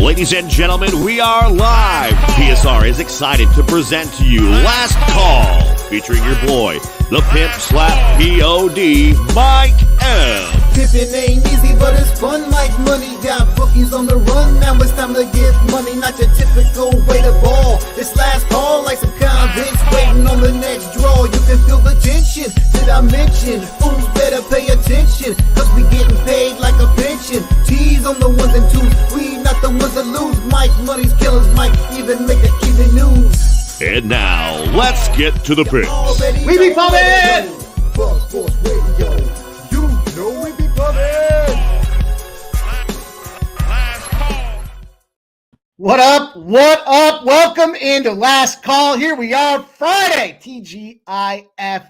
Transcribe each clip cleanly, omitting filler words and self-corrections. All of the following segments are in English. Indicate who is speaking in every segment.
Speaker 1: Ladies and gentlemen, we are live. PSR is excited to present to you Last Call, featuring your boy, the pimp slap POD, Mike M.
Speaker 2: Pimpin' ain't easy, but it's fun like money. Got bookies on the run, now it's time to get money. Not your typical way to ball. It's last call like some convicts waiting on the next draw. You can feel the tension. Did I mention? Fools better pay attention, cause we getting paid like a pension. T's on the ones and twos, we not the ones that lose. Mike Money's killers might even make the evening news.
Speaker 1: And now, let's get to the picks.
Speaker 2: We be pumping! Buzz Sports Radio, you know we be pumping!
Speaker 3: What up? What up? Welcome into Last Call. Here we are, Friday, TGIFF.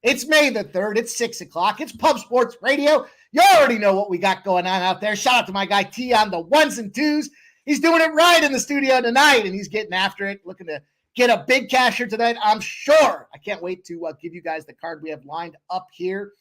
Speaker 3: It's May the 3rd. It's 6 o'clock. It's Pub Sports Radio. You already know what we got going on out there. Shout out to my guy T on the ones and twos. He's doing it right in the studio tonight, and he's getting after it, looking to get a big casher tonight, I'm sure. I can't wait to give you guys the card we have lined up here.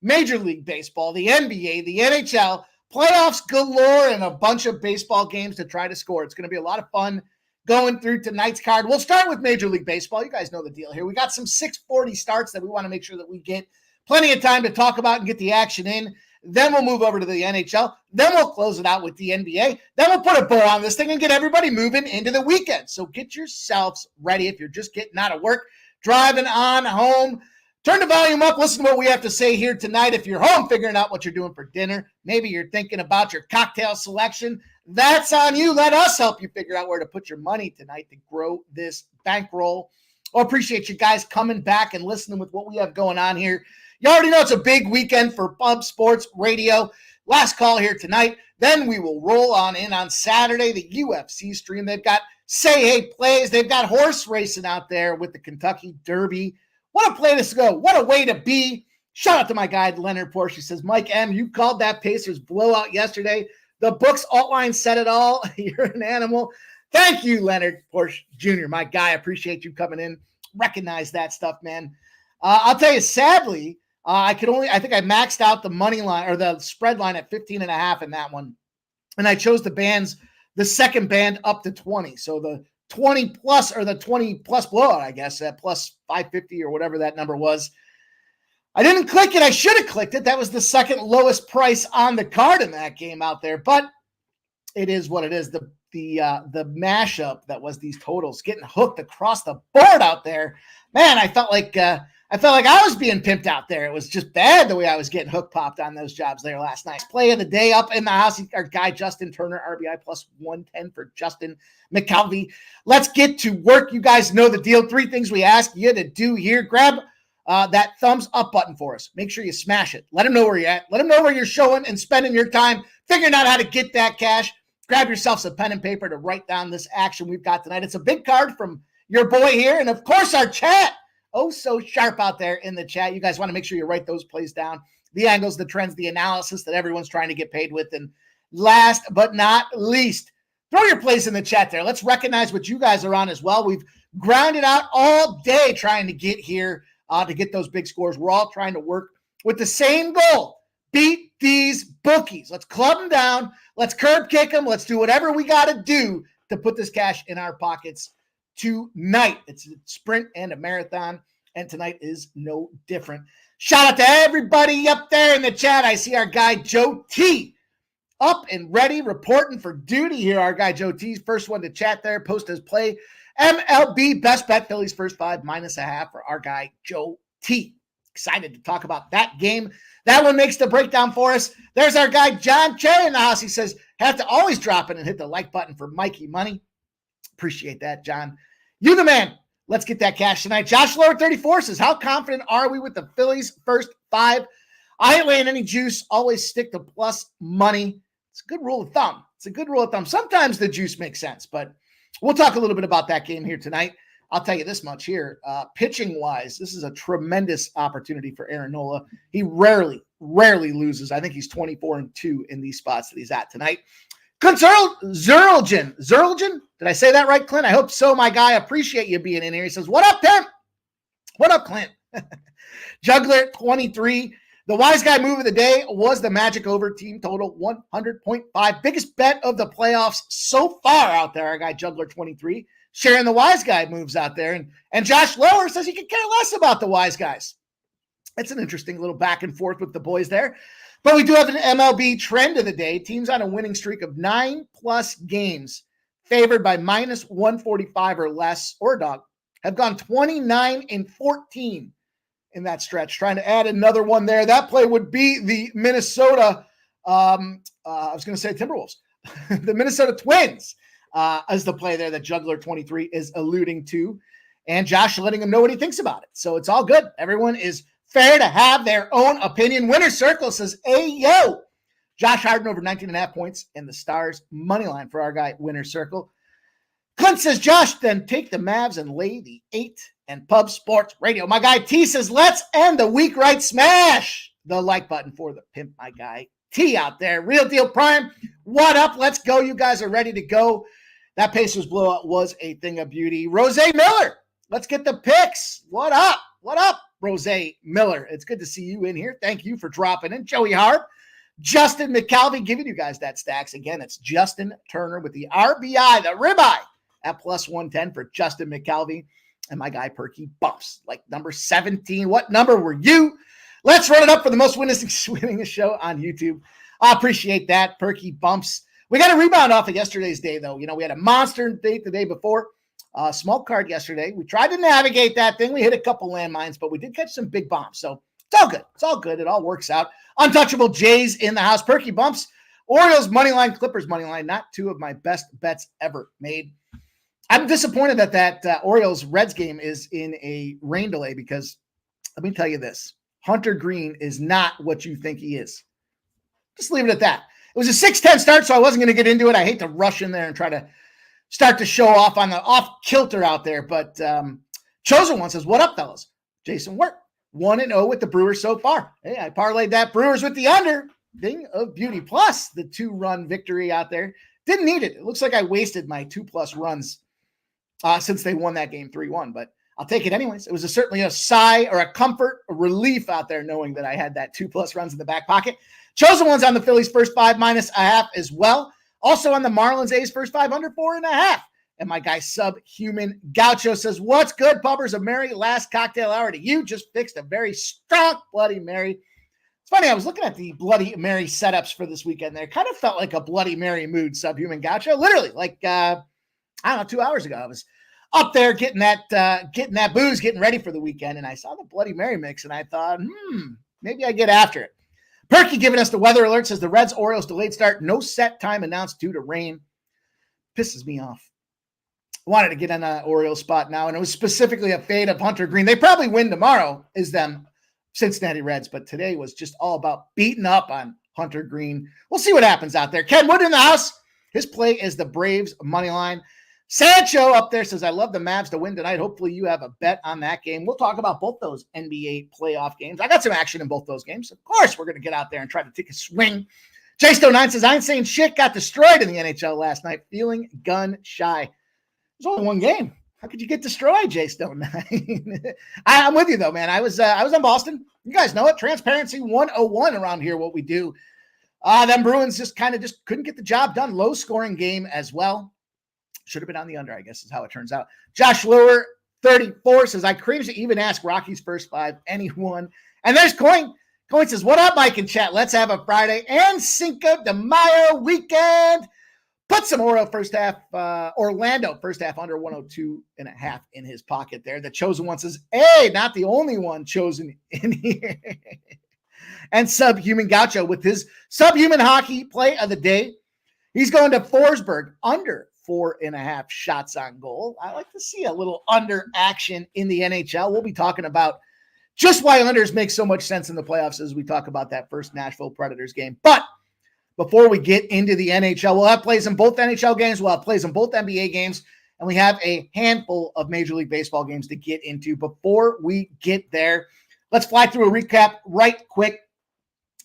Speaker 3: Major League Baseball, the NBA, the NHL, playoffs galore, and a bunch of baseball games to try to score. It's going to be a lot of fun going through tonight's card. We'll start with Major League Baseball. You guys know the deal here. We got some 6:40 starts that we want to make sure that we get plenty of time to talk about and get the action in. Then we'll move over to the NHL. Then we'll close it out with the NBA. Then we'll put a bow on this thing and get everybody moving into the weekend. So get yourselves ready. If you're just getting out of work, driving on home, turn the volume up. Listen to what we have to say here tonight. If you're home figuring out what you're doing for dinner, maybe you're thinking about your cocktail selection, that's on you. Let us help you figure out where to put your money tonight to grow this bankroll. I appreciate you guys coming back and listening with what we have going on here. You already know it's a big weekend for Pub Sports Radio. Last call here tonight. Then we will roll on in on Saturday, the UFC stream. They've got Say Hey plays. They've got horse racing out there with the Kentucky Derby. What a place to go. What a way to be. Shout out to my guy, Leonard Porsche. He says, Mike M., you called that Pacers blowout yesterday. The book's outline said it all. You're an animal. Thank you, Leonard Porsche Jr., my guy. I appreciate you coming in. Recognize that stuff, man. I'll tell you, sadly, I think I maxed out the money line or the spread line at 15.5 in that one. And I chose the second band up to 20. So the 20 plus or the 20 plus blowout, I guess, at plus 550 or whatever that number was. I didn't click it. I should have clicked it. That was the second lowest price on the card in that game out there. But it is what it is. The mashup that was these totals getting hooked across the board out there. Man, I felt like I was being pimped out there. It was just bad the way I was getting hook popped on those jobs there last night. Play of the day up in the house. Our guy Justin Turner, RBI plus 110 for Justin McKelvey. Let's get to work. You guys know the deal. 3 things we ask you to do here. Grab that thumbs up button for us. Make sure you smash it. Let them know where you're at. Let them know where you're showing and spending your time figuring out how to get that cash. Grab yourself some pen and paper to write down this action we've got tonight. It's a big card from your boy here. And, of course, our chat. Oh, so sharp out there in the chat. You guys want to make sure you write those plays down. The angles, the trends, the analysis that everyone's trying to get paid with. And last but not least, throw your plays in the chat there. Let's recognize what you guys are on as well. We've grounded out all day trying to get here to get those big scores. We're all trying to work with the same goal. Beat these bookies. Let's club them down. Let's curb kick them. Let's do whatever we got to do to put this cash in our pockets tonight. It's a sprint and a marathon, and tonight is no different. Shout out to everybody up there in the chat. I see our guy Joe T up and ready, reporting for duty here. Our guy Joe T's first one to chat there. Post his play. MLB best bet, Phillies first 5 -1/2 for our guy Joe T. Excited to talk about that game. That one makes the breakdown for us. There's our guy John Cherry in the house. He says, have to always drop it and hit the like button for Mikey Money. Appreciate that, John. You the man. Let's get that cash tonight. Josh Lower 34 says, how confident are we with the Phillies first 5? I ain't laying any juice. Always stick to plus money. It's a good rule of thumb. Sometimes the juice makes sense, but we'll talk a little bit about that game here tonight. I'll tell you this much here. Pitching-wise, this is a tremendous opportunity for Aaron Nola. He rarely loses. I think he's 24-2 in these spots that he's at tonight. Clint Zerlgen. Did I say that right, Clint? I hope so, my guy. Appreciate you being in here. He says, what up, pimp? What up, Clint? Juggler 23 The wise guy move of the day was the Magic over team total 100.5. Biggest bet of the playoffs so far out there. Our guy Juggler 23 sharing the wise guy moves out there. And Josh Lower says he could care less about the wise guys. It's an interesting little back and forth with the boys there. But we do have an MLB trend of the day. Teams on a winning streak of 9+ games favored by minus 145 or less, or dog, have gone 29-14 in that stretch. Trying to add another one there. That play would be the Minnesota, I was going to say Timberwolves, the Minnesota Twins as the play there that Juggler 23 is alluding to. And Josh letting him know what he thinks about it. So it's all good. Everyone is fair to have their own opinion. Winner Circle says, hey, yo. Josh Harden over 19.5 points and the Stars money line for our guy Winner Circle. Clint says, Josh, then take the Mavs and lay the 8 and Pub Sports Radio. My guy T says, let's end the week right. Smash the like button for the pimp, my guy T out there. Real Deal Prime. What up? Let's go. You guys are ready to go. That Pacers blowout was a thing of beauty. Rose Miller. Let's get the picks. What up? What up, Rose Miller? It's good to see you in here. Thank you for dropping in. Joey Harp. Justin McCalvey giving you guys that stacks. Again, it's Justin Turner with the RBI, the ribeye at plus 110 for Justin McCalvey. And my guy Perky Bumps, like number 17. What number were you? Let's run it up for the most winningest show on YouTube. I appreciate that, Perky Bumps. We got a rebound off of yesterday's day, though. You know, we had a monster date the day before. Small card yesterday. We tried to navigate that thing. We hit a couple landmines, but we did catch some big bombs. So it's all good. It's all good. It all works out. Untouchable Jays in the house. Perky Bumps. Orioles money line, Clippers money line. Not two of my best bets ever made. I'm disappointed that Orioles Reds game is in a rain delay because let me tell you this. Hunter Green is not what you think he is. Just leave it at that. It was a 6-10 start, so I wasn't going to get into it. I hate to rush in there and try to start to show off on the off kilter out there. But Chosen One says, what up, fellas? Jason Wirt, 1-0 with the Brewers so far. Hey, I parlayed that Brewers with the under. Thing of beauty. Plus the 2-run victory out there. Didn't need it. It looks like I wasted my 2+ runs since they won that game 3-1. But I'll take it anyways. It was certainly a sigh or a comfort, a relief out there knowing that I had that 2+ runs in the back pocket. Chosen One's on the Phillies first 5 -1/2 as well. Also on the Marlins A's first 5 under 4.5. And my guy Subhuman Gaucho says, what's good, pubbers? A merry last cocktail hour to you. Just fixed a very strong Bloody Mary. It's funny, I was looking at the Bloody Mary setups for this weekend there. Kind of felt like a Bloody Mary mood, Subhuman Gaucho. Literally, like, I don't know, 2 hours ago. I was up there getting that booze, getting ready for the weekend, and I saw the Bloody Mary mix, and I thought, maybe I get after it. Perky giving us the weather alert says the Reds Orioles delayed start, no set time announced due to rain. Pisses me off. I wanted to get on an Orioles spot now, and it was specifically a fade of Hunter Green. They probably win tomorrow, is them Cincinnati Reds, but today was just all about beating up on Hunter Green. We'll see what happens out there. Ken Wood in the house. His play is the Braves money line. Sancho up there says, I love the Mavs to win tonight. Hopefully you have a bet on that game. We'll talk about both those NBA playoff games. I got some action in both those games. Of course, we're going to get out there and try to take a swing. J-Stone9 says, I ain't saying shit. Got destroyed in the NHL last night. Feeling gun shy. There's only one game. How could you get destroyed, J-Stone9? I'm with you, though, man. I was on Boston. You guys know it. Transparency 101 around here, what we do. Them Bruins just couldn't get the job done. Low-scoring game as well. Should have been on the under, I guess, is how it turns out. Josh Lower, 34, says, I cringe to even ask Rocky's first 5. Anyone? And there's Coin. Coin says, what up, Mike and chat? Let's have a Friday and Cinco de Mayo weekend. Put some Orlando first half under 102.5 in his pocket there. The Chosen One says, hey, not the only one chosen in here. And Subhuman Gaucho with his Subhuman Hockey play of the day. He's going to Forsberg under 4.5 shots on goal. I like to see a little under action in the NHL. We'll be talking about just why unders make so much sense in the playoffs as we talk about that first Nashville Predators game. But before we get into the NHL, we'll have plays in both NHL games. We'll have plays in both NBA games. And we have a handful of Major League Baseball games to get into. Before we get there, let's fly through a recap right quick.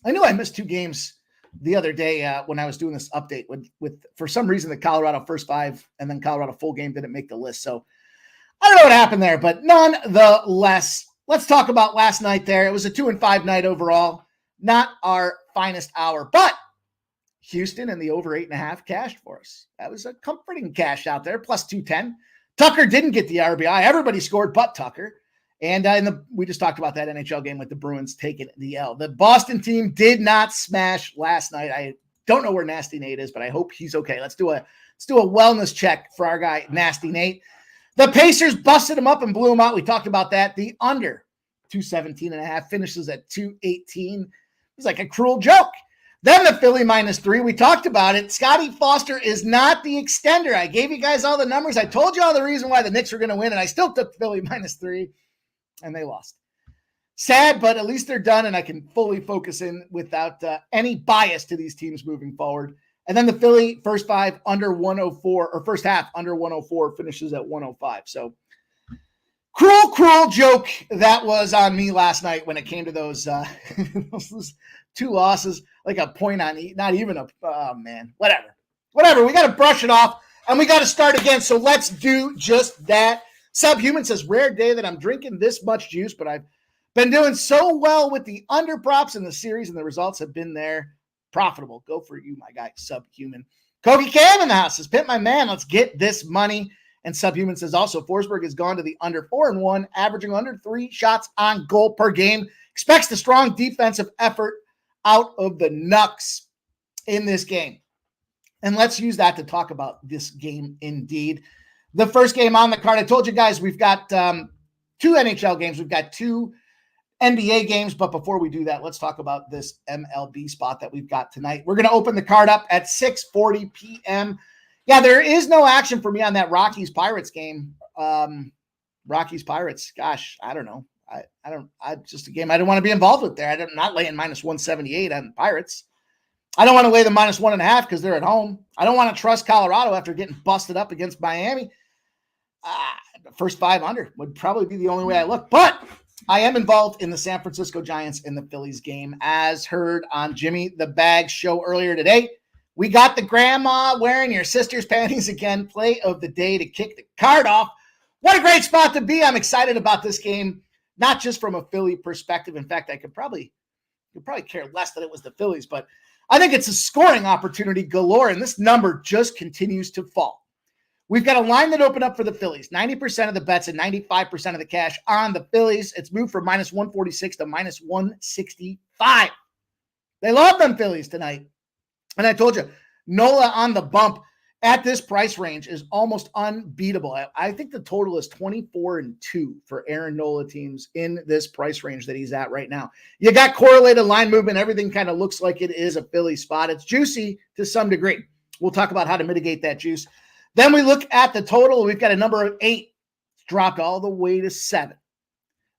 Speaker 3: I knew I missed 2 games the other day when I was doing this update with for some reason the Colorado first 5 and then Colorado full game didn't make the list. So I don't know what happened there, but nonetheless, let's talk about last night there. It was a 2-5 night overall. not our finest hour, but Houston and the over 8.5 cashed for us. That was a comforting cash out there, plus 210. Tucker didn't get the RBI. Everybody scored but Tucker. And we just talked about that NHL game with the Bruins taking the L. The Boston team did not smash last night. I don't know where Nasty Nate is, but I hope he's okay. Let's do a wellness check for our guy, Nasty Nate. The Pacers busted him up and blew him out. We talked about that. The under 217.5 finishes at 218. It was like a cruel joke. Then the Philly -3. We talked about it. Scotty Foster is not the extender. I gave you guys all the numbers. I told you all the reason why the Knicks were going to win, and I still took Philly -3, and they lost. Sad, but at least they're done, and I can fully focus in without any bias to these teams moving forward. And then the Philly first half under 104 finishes at 105. So cruel joke that was on me last night when it came to those two losses, like a point on not even whatever. We got to brush it off and we got to start again. So let's do just that. Subhuman says, rare day that I'm drinking this much juice, but I've been doing so well with the under props in the series and the results have been there. Profitable. Go for you, my guy, Subhuman. Kogi Cam in the house says, Pimp, my man, let's get this money. And Subhuman says also, Forsberg has gone to the under 4-1, averaging under 3 shots on goal per game. Expects the strong defensive effort out of the Canucks in this game. And let's use that to talk about this game indeed. The first game on the card, I told you guys we've got 2 NHL games. We've got 2 NBA games, but before we do that, let's talk about this MLB spot that we've got tonight. We're going to open the card up at 6:40 p.m. Yeah, there is no action for me on that Rockies-Pirates game. Rockies-Pirates, gosh, I don't know. Just a game I don't want to be involved with there. I'm not laying -178 on Pirates. I don't want to lay the -1.5 because they're at home. I don't want to trust Colorado after getting busted up against Miami. First 5 under would probably be the only way I look, but I am involved in the San Francisco Giants and the Phillies game, as heard on Jimmy the Bag show earlier today. We got the grandma wearing your sister's panties again, play of the day to kick the card off. What a great spot to be. I'm excited about this game, not just from a Philly perspective. In fact, I could probably care less that it was the Phillies, but I think it's a scoring opportunity galore, and this number just continues to fall. We've got a line that opened up for the Phillies. 90% of the bets and 95% of the cash on the Phillies. It's moved from -146 to -165. They love them Phillies tonight. And I told you, Nola on the bump at this price range is almost unbeatable. I think the total is 24-2 for Aaron Nola teams in this price range that he's at right now. You got correlated line movement. Everything kind of looks like it is a Philly spot. It's juicy to some degree. We'll talk about how to mitigate that juice. Then we look at the total. We've got a number of 8. It's dropped all the way to 7.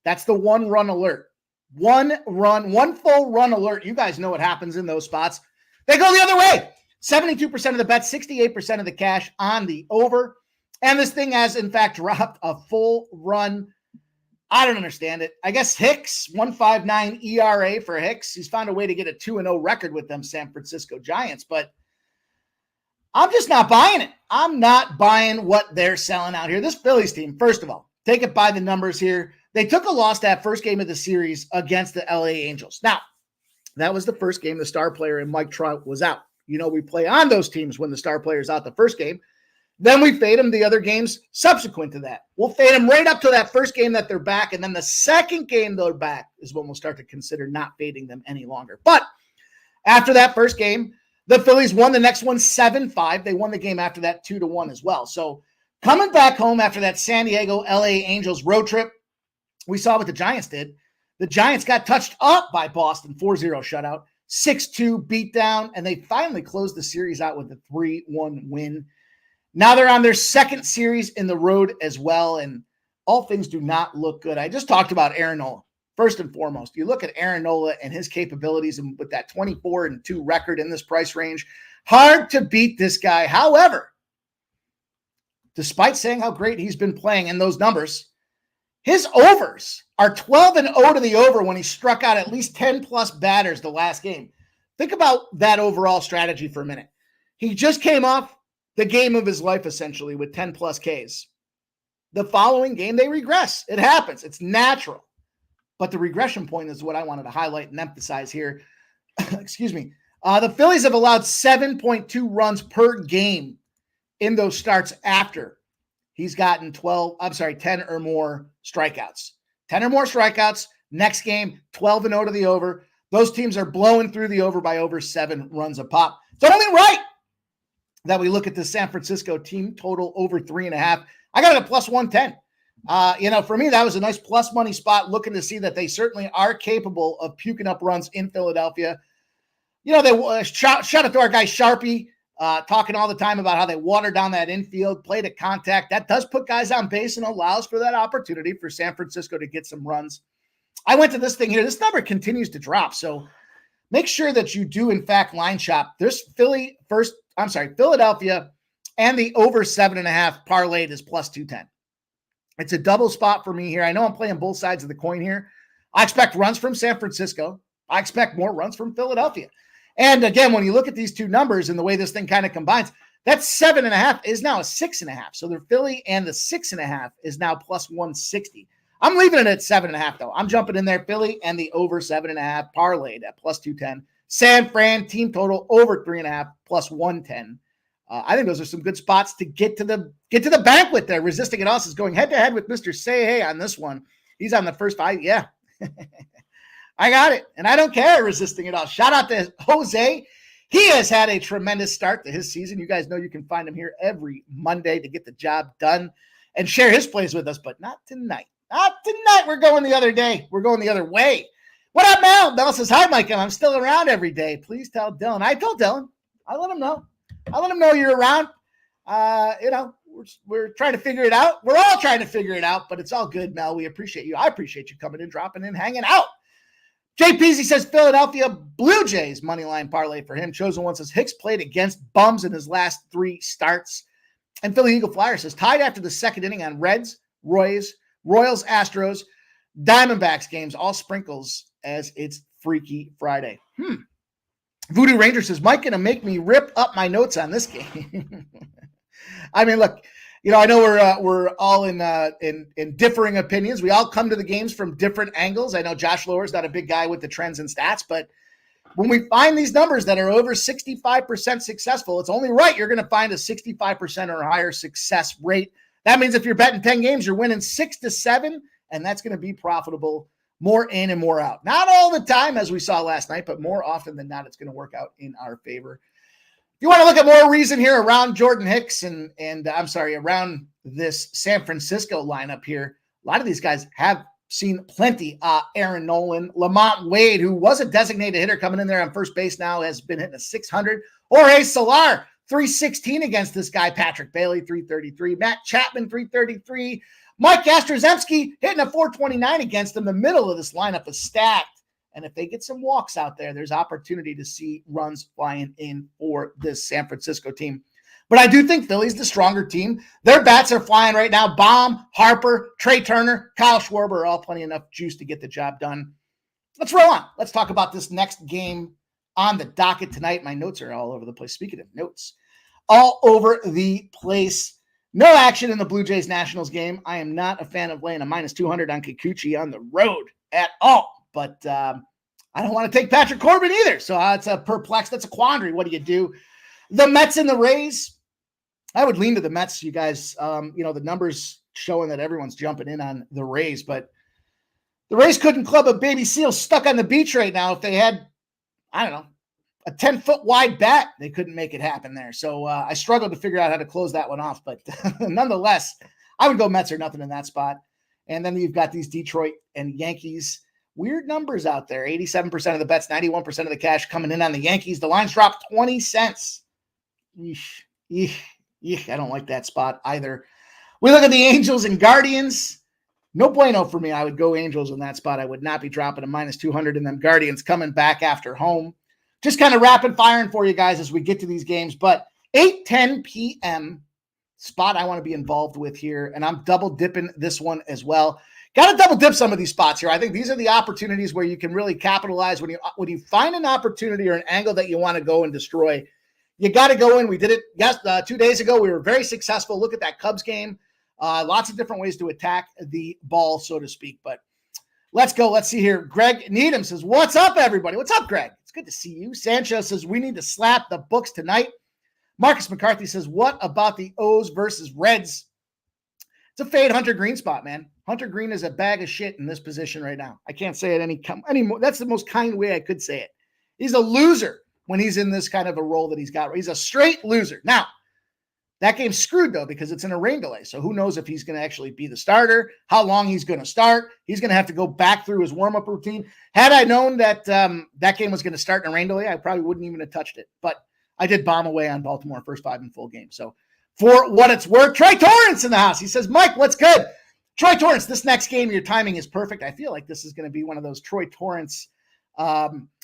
Speaker 3: That's the 1-run alert. One full run alert. You guys know what happens in those spots. They go the other way. 72% of the bets, 68% of the cash on the over. And this thing has, in fact, dropped a full run. I don't understand it. I guess Hicks, 1.59 ERA for Hicks. He's found a way to get a 2-0 record with them San Francisco Giants, but I'm just not buying it. I'm not buying what they're selling out here. This Phillies team, first of all, take it by the numbers here. They took a loss that first game of the series against the LA Angels. Now, that was the first game the star player and Mike Trout was out. You know, we play on those teams when the star player's out the first game. Then we fade them the other games subsequent to that. We'll fade them right up to that first game that they're back. And then the second game they're back is when we'll start to consider not fading them any longer. But after that first game, the Phillies won the next one 7-5. They won the game after that 2-1 as well. So coming back home after that San Diego, LA Angels road trip, we saw what the Giants did. The Giants got touched up by Boston, 4-0 shutout, 6-2 beatdown, and they finally closed the series out with a 3-1 win. Now they're on their second series in the road as well, and all things do not look good. I just talked about Aaron Nola. First and foremost, you look at Aaron Nola and his capabilities, and with that 24-2 record in this price range, hard to beat this guy. However, despite saying how great he's been playing in those numbers, his overs are 12-0 to the over when he struck out at least 10-plus batters the last game. Think about that overall strategy for a minute. He just came off the game of his life, essentially, with 10-plus Ks. The following game, they regress. It happens. It's natural. But the regression point is what I wanted to highlight and emphasize here. Excuse me. The Phillies have allowed 7.2 runs per game in those starts after he's gotten 10 or more strikeouts. 10 or more strikeouts. Next game, 12-0 to the over. Those teams are blowing through the over by over 7 runs a pop. It's only right that we look at the San Francisco team total over 3.5. I got it at plus 110. For me, that was a nice plus money spot, looking to see that they certainly are capable of puking up runs in Philadelphia. They shout out to our guy Sharpie, talking all the time about how they water down that infield, play to contact. That does put guys on base and allows for that opportunity for San Francisco to get some runs. I went to this thing here. This number continues to drop. So make sure that you do, in fact, line shop. There's Philadelphia, and the over 7.5 parlayed is plus 210. It's a double spot for me here. I know I'm playing both sides of the coin here. I expect runs from San Francisco. I expect more runs from Philadelphia. And again, when you look at these two numbers and the way this thing kind of combines, that 7.5 is now a 6.5. So the Philly and the 6.5 is now plus 160. I'm leaving it at 7.5, though. I'm jumping in there. Philly and the over 7.5 parlayed at plus 210. San Fran team total over 3.5 plus 110. I think those are some good spots to get to the banquet there. Resisting It Us is going head to head with Mr. Say Hey on this one. He's on the first 5. Yeah, I got it. And I don't care. Resisting It Us. Shout out to Jose. He has had a tremendous start to his season. You guys know you can find him here every Monday to get the job done and share his plays with us, but not tonight. Not tonight. We're going the other day. We're going the other way. What up, Mel? Mel says, hi, Mike. I'm still around every day. Please tell Dylan. I told Dylan. I let him know. You're around. We're trying to figure it out. We're all trying to figure it out, but it's all good, Mel. We appreciate you. I appreciate you coming in, dropping in, hanging out. Jay Peasy says Philadelphia Blue Jays money line parlay for him. Chosen one says Hicks played against bums in his last 3 starts. And Philly Eagle Flyer says tied after the second inning on Reds, Royals, Astros, Diamondbacks games, all sprinkles as it's Freaky Friday. Voodoo Ranger says, Mike going to make me rip up my notes on this game. I mean, look, I know we're all in differing opinions. We all come to the games from different angles. I know Josh Lower's not a big guy with the trends and stats, but when we find these numbers that are over 65% successful, it's only right you're going to find a 65% or higher success rate. That means if you're betting 10 games, you're winning 6 to 7, and that's going to be profitable more in and more out. Not all the time, as we saw last night, but more often than not, it's going to work out in our favor. If you want to look at more reason here around Jordan Hicks and around this San Francisco lineup here, a lot of these guys have seen plenty. Aaron Nolan, Lamont Wade, who was a designated hitter coming in there on first base, now has been hitting a 600. Jorge Soler, 316 against this guy. Patrick Bailey, 333. Matt Chapman, 333. Mike Jastrzemski hitting a 429 against him. The middle of this lineup is stacked. And if they get some walks out there, there's opportunity to see runs flying in for this San Francisco team. But I do think Philly's the stronger team. Their bats are flying right now. Baum, Harper, Trey Turner, Kyle Schwarber are all plenty enough juice to get the job done. Let's roll on. Let's talk about this next game on the docket tonight. My notes are all over the place. Speaking of notes, all over the place. No action in the Blue Jays Nationals game. I am not a fan of laying a minus 200 on Kikuchi on the road at all. But I don't want to take Patrick Corbin either. So it's a perplex. That's a quandary. What do you do? The Mets and the Rays. I would lean to the Mets, you guys. The numbers showing that everyone's jumping in on the Rays. But the Rays couldn't club a baby seal stuck on the beach right now. If they had, a 10-foot wide bat, they couldn't make it happen there. So I struggled to figure out how to close that one off. But nonetheless, I would go Mets or nothing in that spot. And then you've got these Detroit and Yankees. Weird numbers out there. 87% of the bets, 91% of the cash coming in on the Yankees. The lines dropped 20 cents. I don't like that spot either. We look at the Angels and Guardians. No bueno for me. I would go Angels in that spot. I would not be dropping a minus 200 and them Guardians coming back after home. Just kind of rapid firing for you guys as we get to these games. But 8:10 p.m. spot I want to be involved with here, and I'm double dipping this one as well. Got to double dip some of these spots here. I think these are the opportunities where you can really capitalize when you find an opportunity or an angle that you want to go and destroy. You got to go in. We did it 2 days ago. We were very successful. Look at that Cubs game. Lots of different ways to attack the ball, so to speak. But Let's go. Let's see here. Greg Needham says, what's up, everybody? What's up, Greg? It's good to see you. Sancho says, we need to slap the books tonight. Marcus McCarthy says, what about the O's versus Reds? It's a fade Hunter Green spot, man. Hunter Green is a bag of shit in this position right now. I can't say it any more. That's the most kind way I could say it. He's a loser when he's in this kind of a role that he's got. He's a straight loser. Now, that game's screwed, though, because it's in a rain delay. So who knows if he's going to actually be the starter, how long he's going to start. He's going to have to go back through his warm-up routine. Had I known that that game was going to start in a rain delay, I probably wouldn't even have touched it. But I did bomb away on Baltimore first 5 in full game. So for what it's worth, Troy Torrance in the house. He says, Mike, what's good? Troy Torrance, this next game, your timing is perfect. I feel like this is going to be one of those Troy Torrance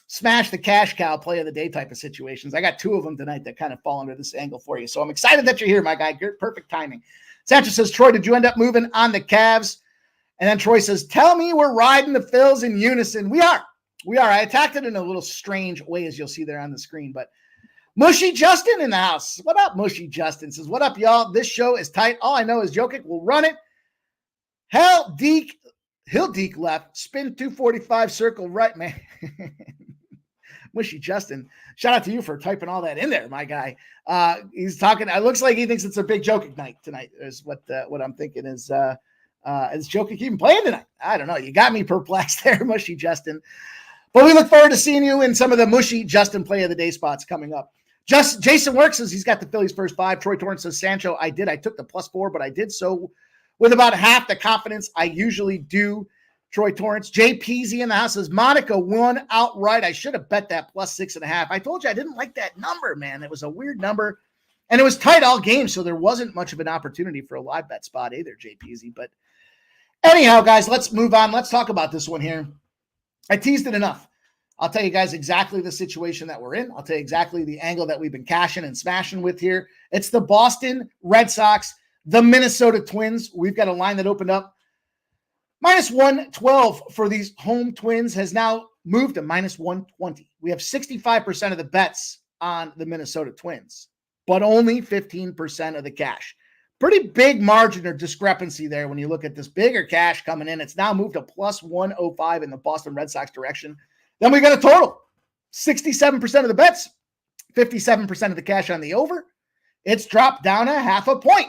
Speaker 3: smash the cash cow play of the day type of situations. I got 2 of them tonight that kind of fall under this angle for you. So I'm excited that you're here, my guy. Good, perfect timing. Sanchez says, Troy, did you end up moving on the Cavs? And then Troy says, tell me we're riding the Phils in unison. We are. I attacked it in a little strange way, as you'll see there on the screen. But Mushy Justin in the house. What up, Mushy Justin? Says, what up, y'all? This show is tight. All I know is Jokic will run it. He'll deke left. Spin 245 circle right, man. Mushy Justin, shout out to you for typing all that in there, my guy. He's talking. It looks like he thinks it's a big Jokic night tonight. Is what I'm thinking is Jokic even playing tonight? I don't know. You got me perplexed there, Mushy Justin. But we look forward to seeing you in some of the Mushy Justin play of the day spots coming up. Jason Works says he's got the Phillies first 5. Troy Torrance says, Sancho, I took the +4, but I did so with about half the confidence I usually do. Troy Torrance. Jay Peasy in the house says, Monica won outright. I should have bet that +6.5. I told you I didn't like that number, man. It was a weird number. And it was tight all game, so there wasn't much of an opportunity for a live bet spot either, Jay Peasy. But anyhow, guys, let's move on. Let's talk about this one here. I teased it enough. I'll tell you guys exactly the situation that we're in. I'll tell you exactly the angle that we've been cashing and smashing with here. It's the Boston Red Sox, the Minnesota Twins. We've got a line that opened up -112 for these home Twins has now moved to -120. We have 65% of the bets on the Minnesota Twins, but only 15% of the cash. Pretty big margin or discrepancy there when you look at this bigger cash coming in. It's now moved to +105 in the Boston Red Sox direction. Then we got a total. 67% of the bets, 57% of the cash on the over. It's dropped down a 0.5 point.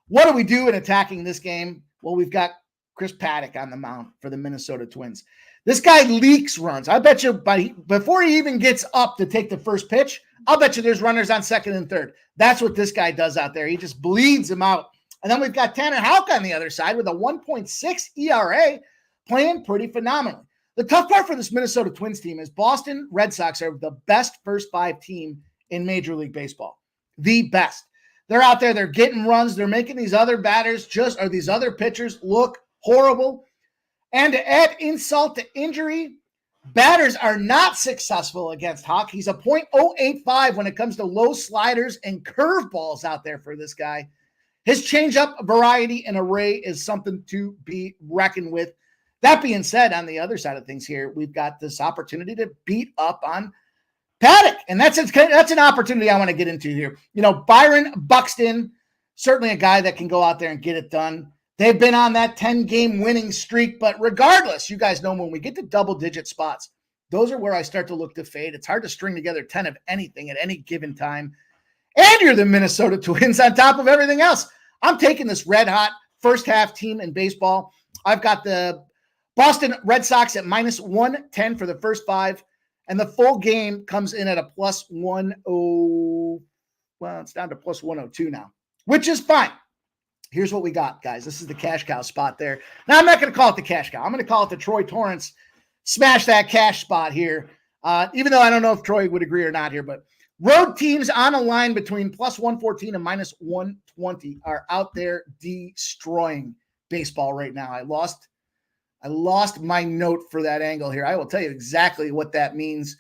Speaker 3: What do we do in attacking this game? Well, we've got Chris Paddock on the mound for the Minnesota Twins. This guy leaks runs. I bet you before he even gets up to take the first pitch, I'll bet you there's runners on second and third. That's what this guy does out there. He just bleeds them out. And then we've got Tanner Houck on the other side with a 1.6 ERA playing pretty phenomenally. The tough part for this Minnesota Twins team is Boston Red Sox are the best first 5 team in Major League Baseball. The best. They're out there. They're getting runs. They're making these other batters these other pitchers look horrible. And to add insult to injury, batters are not successful against Houck. He's a .085 when it comes to low sliders and curveballs out there for this guy. His changeup variety and array is something to be reckoned with. That being said, on the other side of things here, we've got this opportunity to beat up on Paddock. And that's an opportunity I want to get into here. You know, Byron Buxton, certainly a guy that can go out there and get it done. They've been on that 10-game winning streak, but regardless, you guys know when we get to double-digit spots, those are where I start to look to fade. It's hard to string together 10 of anything at any given time. And you're the Minnesota Twins on top of everything else. I'm taking this red-hot first-half team in baseball. I've got the Boston Red Sox at -110 for the first 5, and the full game comes in at a +10. Well, it's down to +102 now, which is fine. Here's what we got, guys. This is the cash cow spot there. Now, I'm not going to call it the cash cow. I'm going to call it the Troy Torrance smash that cash spot here, even though I don't know if Troy would agree or not here, but road teams on a line between +114 and -120 are out there destroying baseball right now. I lost my note for that angle here. I will tell you exactly what that means.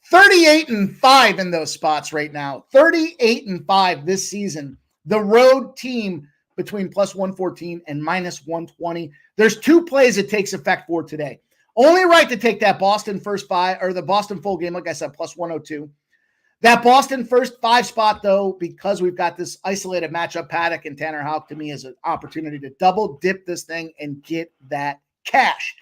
Speaker 3: 38-5 in those spots right now. 38-5 this season. The road team between +114 and -120. There's 2 plays it takes effect for today. Only right to take that Boston first 5 or the Boston full game, like I said, +102. That Boston first 5 spot, though, because we've got this isolated matchup, Paddock and Tanner Houck, to me is an opportunity to double dip this thing and get that cash.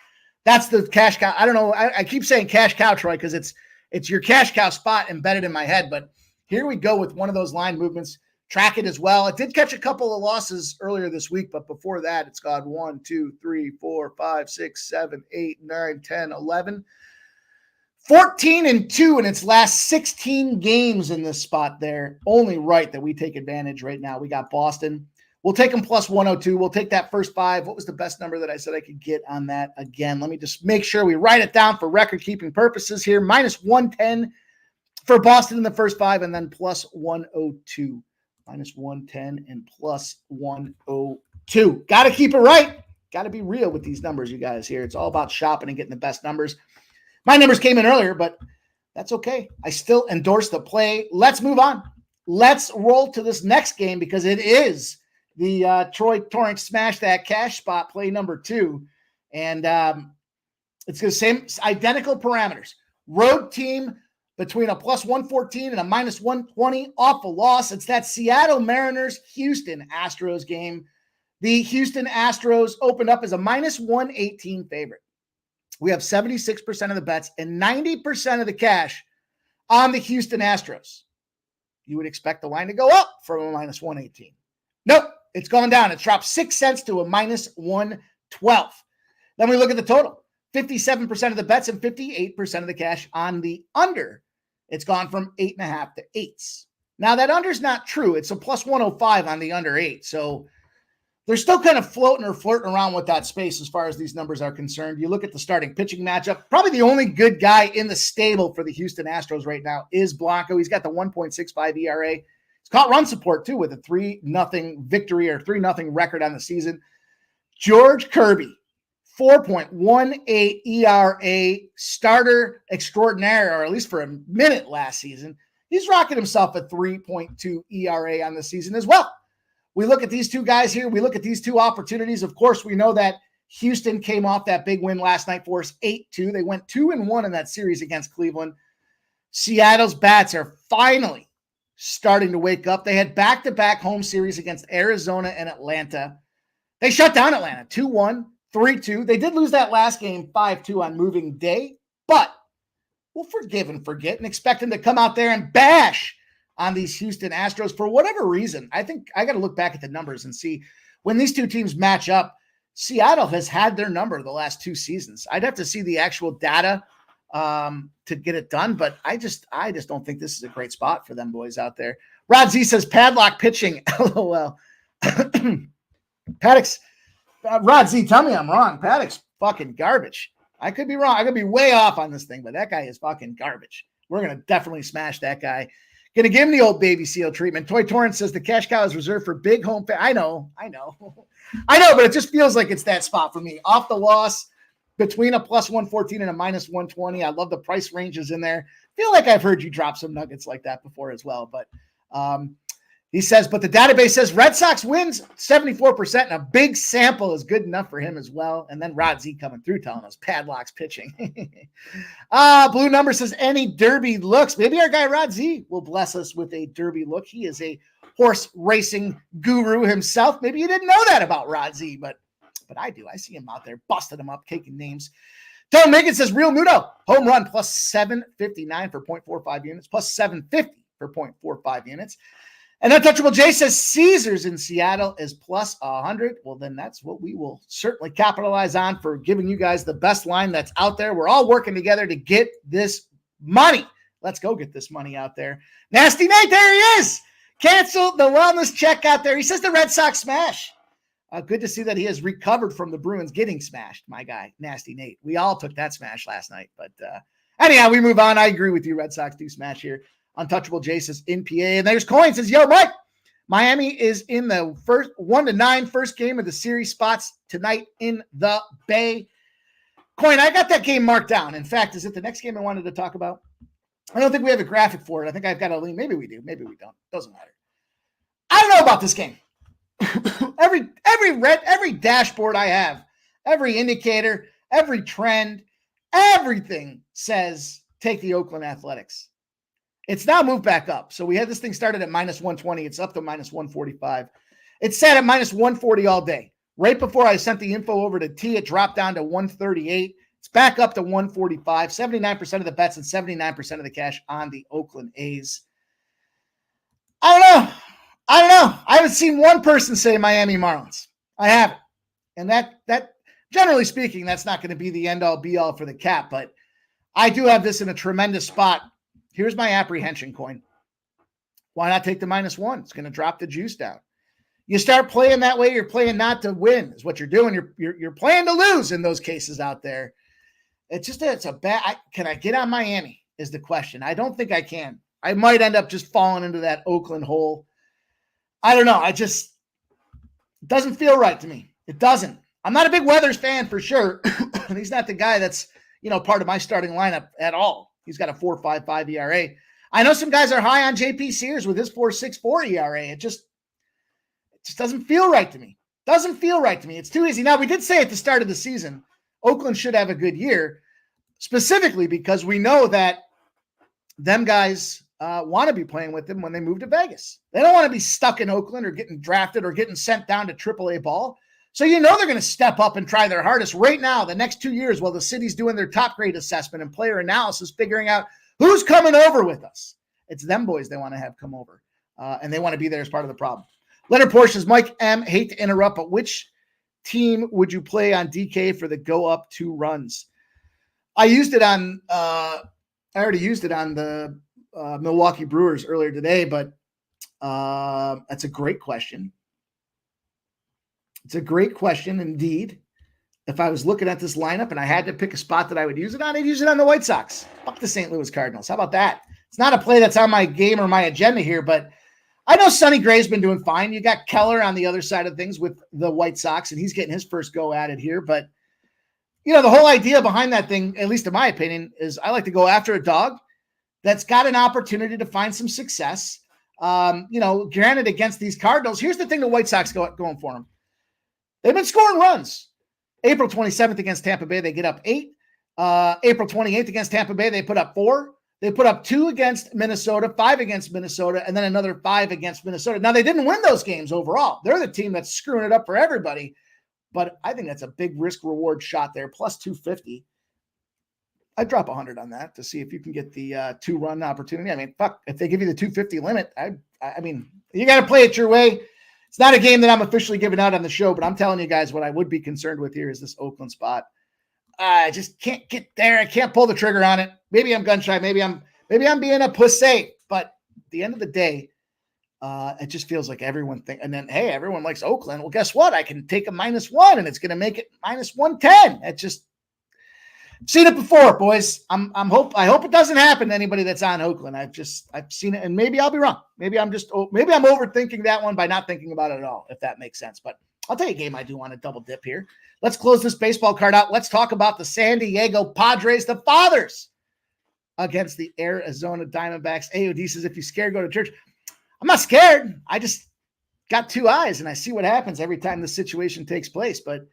Speaker 3: That's the cash cow. I don't know. I keep saying cash cow, Troy, because it's your cash cow spot embedded in my head. But here we go with one of those line movements. Track it as well. It did catch a couple of losses earlier this week, but before that, it's got 1, 2, 3, 4, 5, 6, 7, 8, 9, 10, 11, 14-2 in its last 16 games in this spot there. Only right that we take advantage right now. We got Boston. We'll take them plus 102. We'll take that first 5. What was the best number that I said I could get on that? Again, let me just make sure we write it down for record-keeping purposes here. Minus 110 for Boston in the first 5, and then plus 102. Minus 110 and plus 102. Got to keep it right. Got to be real with these numbers, you guys here. It's all about shopping and getting the best numbers. My numbers came in earlier, but that's okay. I still endorse the play. Let's move on. Let's roll to this next game because it is the Troy Torrance Smash That Cash spot play number 2. And it's the same identical parameters. Road team between a plus 114 and a minus 120 off a loss. It's that Seattle Mariners Houston Astros game. The Houston Astros opened up as a minus 118 favorite. We have 76% of the bets and 90% of the cash on the Houston Astros. You would expect the line to go up from a minus 118. Nope, it's gone down. It's dropped 6 cents to a minus 112. Then we look at the total. 57% of the bets and 58% of the cash on the under. It's gone from 8.5 to 8s. Now that under's not true. It's a plus 105 on the under 8. So they're still kind of floating or flirting around with that space as far as these numbers are concerned. You look at the starting pitching matchup. Probably the only good guy in the stable for the Houston Astros right now is Blanco. He's got the 1.65 ERA. He's caught run support too with a 3-0 victory or 3-0 record on the season. George Kirby, 4.18 ERA, starter extraordinaire, or at least for a minute last season. He's rocking himself a 3.2 ERA on the season as well. We look at these two guys here. We look at these two opportunities. Of course, we know that Houston came off that big win last night for us, 8-2. They went 2-1 in that series against Cleveland. Seattle's bats are finally starting to wake up. They had back-to-back home series against Arizona and Atlanta. They shut down Atlanta 2-1. 3-2. They did lose that last game 5-2 on moving day, but we'll forgive and forget and expect them to come out there and bash on these Houston Astros for whatever reason. I think I got to look back at the numbers and see when these two teams match up. Seattle has had their number the last 2 seasons. I'd have to see the actual data to get it done, but I just don't think this is a great spot for them boys out there. Rod Z says padlock pitching. LOL. Paddock's. Rod Z, tell me I'm wrong. Paddock's fucking garbage. I could be wrong. I could be way off on this thing, but that guy is fucking garbage. We're going to definitely smash that guy. Going to give him the old baby seal treatment. Toy Torrance says the cash cow is reserved for big home. I know, but it just feels like it's that spot for me. Off the loss between a plus 114 and a minus 120. I love the price ranges in there. Feel like I've heard you drop some nuggets like that before as well, but he says, but the database says Red Sox wins 74%, and a big sample is good enough for him as well. And then Rod Z coming through telling us padlocks pitching. Blue Number says any derby looks. Maybe our guy Rod Z will bless us with a derby look. He is a horse racing guru himself. Maybe you didn't know that about Rod Z, but I do. I see him out there busting him up, taking names. Tom Megan says Real Muto, home run plus 759 for 0.45 units, plus 750 for 0.45 units. And Untouchable Jay says Caesars in Seattle is plus 100. Well, then that's what we will certainly capitalize on for giving you guys the best line that's out there. We're all working together to get this money. Let's go get this money out there. Nasty Nate, there he is. Cancel the wellness check out there. He says the Red Sox smash. Good to see that he has recovered from the Bruins getting smashed, my guy, Nasty Nate. We all took that smash last night. But anyhow, we move on. I agree with you. Red Sox do smash here. Untouchable Jay says in PA. And there's Coin says, yo, Mike, Miami is in the first 1-9 first game of the series spots tonight in the Bay. Coin, I got that game marked down. In fact, is it the next game I wanted to talk about? I don't think we have a graphic for it. I think I've got a link. Maybe we do. Maybe we don't. Doesn't matter. I don't know about this game. every dashboard I have, every indicator, every trend, everything says take the Oakland Athletics. It's now moved back up. So we had this thing started at minus 120. It's up to minus 145. It's sat at minus 140 all day. Right before I sent the info over to T, it dropped down to 138. It's back up to 145, 79% of the bets and 79% of the cash on the Oakland A's. I don't know. I haven't seen one person say Miami Marlins. I haven't. And that generally speaking, that's not going to be the end all be all for the cap, but I do have this in a tremendous spot. Here's my apprehension coin. Why not take the -1? It's going to drop the juice down. You start playing that way, you're playing not to win is what you're doing. You're playing to lose in those cases out there. It's a bad. Can I get on Miami is the question. I don't think I can. I might end up just falling into that Oakland hole. I don't know. It doesn't feel right to me. It doesn't. I'm not a big Weathers fan for sure. And he's not the guy that's, part of my starting lineup at all. He's got a 4.55 ERA. I know some guys are high on JP Sears with his 4.64 ERA. It just doesn't feel right to me. Doesn't feel right to me. It's too easy. Now, we did say at the start of the season, Oakland should have a good year, specifically because we know that them guys want to be playing with them when they move to Vegas. They don't want to be stuck in Oakland or getting drafted or getting sent down to AAA ball. So they're going to step up and try their hardest right now, the next 2 years, while the city's doing their top grade assessment and player analysis, figuring out who's coming over with us. It's them boys they want to have come over, and they want to be there as part of the problem. Letter Porsche's Mike M. Hate to interrupt, but which team would you play on DK for the go up 2 runs? I used it on I already used it on the Milwaukee Brewers earlier today, but that's a great question. It's a great question indeed. If I was looking at this lineup and I had to pick a spot that I would use it on, I'd use it on the White Sox. Fuck the St. Louis Cardinals. How about that? It's not a play that's on my game or my agenda here, but I know Sonny Gray's been doing fine. You got Keller on the other side of things with the White Sox, and he's getting his first go at it here. But, the whole idea behind that thing, at least in my opinion, is I like to go after a dog that's got an opportunity to find some success. Granted, against these Cardinals, here's the thing the White Sox going for them. They've been scoring runs. April 27th against Tampa Bay, they get up 8. April 28th against Tampa Bay, they put up 4. They put up 2 against Minnesota, 5 against Minnesota, and then another 5 against Minnesota. Now, they didn't win those games overall. They're the team that's screwing it up for everybody. But I think that's a big risk-reward shot there, plus 250. I'd drop 100 on that to see if you can get the 2-run opportunity. I mean, fuck, if they give you the 250 limit, I mean, you got to play it your way. It's not a game that I'm officially giving out on the show, but I'm telling you guys what I would be concerned with here is this Oakland spot. I just can't get there. I can't pull the trigger on it. Maybe I'm gun shy. Maybe I'm being a pussy. But at the end of the day, it just feels like everyone and then, hey, everyone likes Oakland. Well, guess what? I can take a -1 and it's going to make it -110. It just seen it before, boys. I hope it doesn't happen to anybody that's on Oakland. I've seen it, and maybe I'll be wrong. Maybe I'm overthinking that one by not thinking about it at all, if that makes sense. But I'll tell you a game I do want to double dip here. Let's close this baseball card out. Let's talk about the San Diego Padres, the Fathers, against the Arizona Diamondbacks. AOD says, if you're scared, go to church. I'm not scared. I just got 2 eyes, and I see what happens every time the situation takes place. But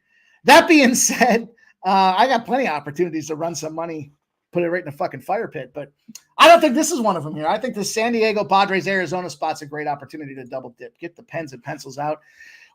Speaker 3: that being said, I got plenty of opportunities to run some money, put it right in a fucking fire pit. But I don't think this is one of them here. I think the San Diego Padres Arizona spot's a great opportunity to double dip. Get the pens and pencils out.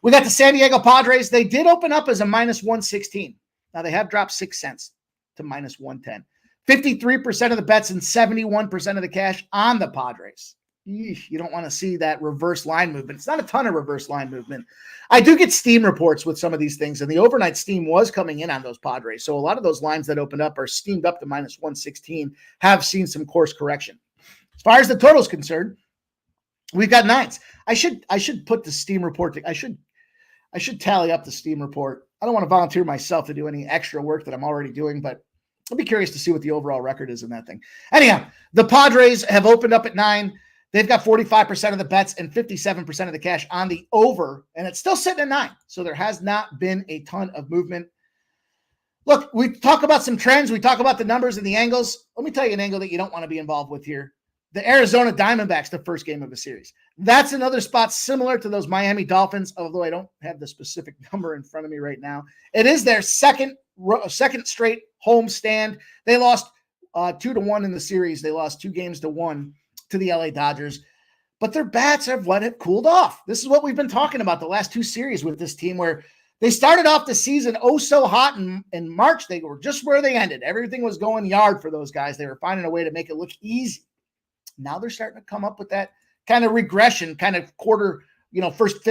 Speaker 3: We got the San Diego Padres. They did open up as a -116. Now they have dropped 6 cents to -110. 53% of the bets and 71% of the cash on the Padres. You don't want to see that reverse line movement. It's not a ton of reverse line movement. I do get steam reports with some of these things, and the overnight steam was coming in on those Padres. So a lot of those lines that opened up are steamed up to -116, have seen some course correction. As far as the total is concerned, we've got 9s. I should put the steam report. I should tally up the steam report. I don't want to volunteer myself to do any extra work that I'm already doing, but I'll be curious to see what the overall record is in that thing. Anyhow, the Padres have opened up at 9. They've got 45% of the bets and 57% of the cash on the over, and it's still sitting at 9. So there has not been a ton of movement. Look, we talk about some trends. We talk about the numbers and the angles. Let me tell you an angle that you don't want to be involved with here. The Arizona Diamondbacks, the first game of the series. That's another spot similar to those Miami Dolphins, although I don't have the specific number in front of me right now. It is their second straight home stand. They lost 2-1 in the series. They lost 2 games to 1 to the LA Dodgers, but their bats have let it cooled off. This is what we've been talking about the last 2 series with this team, where They started off the season so hot in March. They were just where they ended. Everything was going yard for those guys. They were finding a way to make it look easy. Now they're starting to come up with that kind of regression, kind of first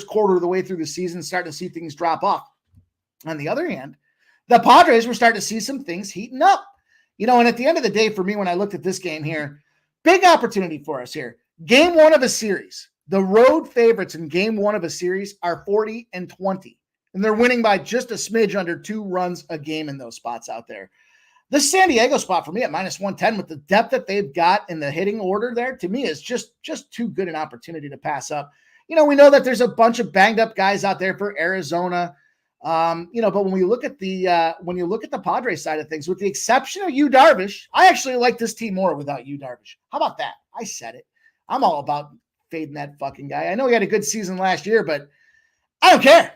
Speaker 3: quarter of the way through the season, starting to see things drop off. On the other hand, the Padres were starting to see some things heating up. And at the end of the day, for me, when I looked at this game here, big opportunity for us here. Game 1 of a series. The road favorites in game 1 of a series are 40-20, and they're winning by just a smidge under 2 runs a game in those spots out there. This San Diego spot for me at -110 with the depth that they've got in the hitting order there, to me, is just too good an opportunity to pass up. We know that there's a bunch of banged up guys out there for Arizona. But when you look at the Padres side of things, with the exception of Yu Darvish, I actually like this team more without Yu Darvish. How about that? I said it. I'm all about fading that fucking guy. I know he had a good season last year, but I don't care.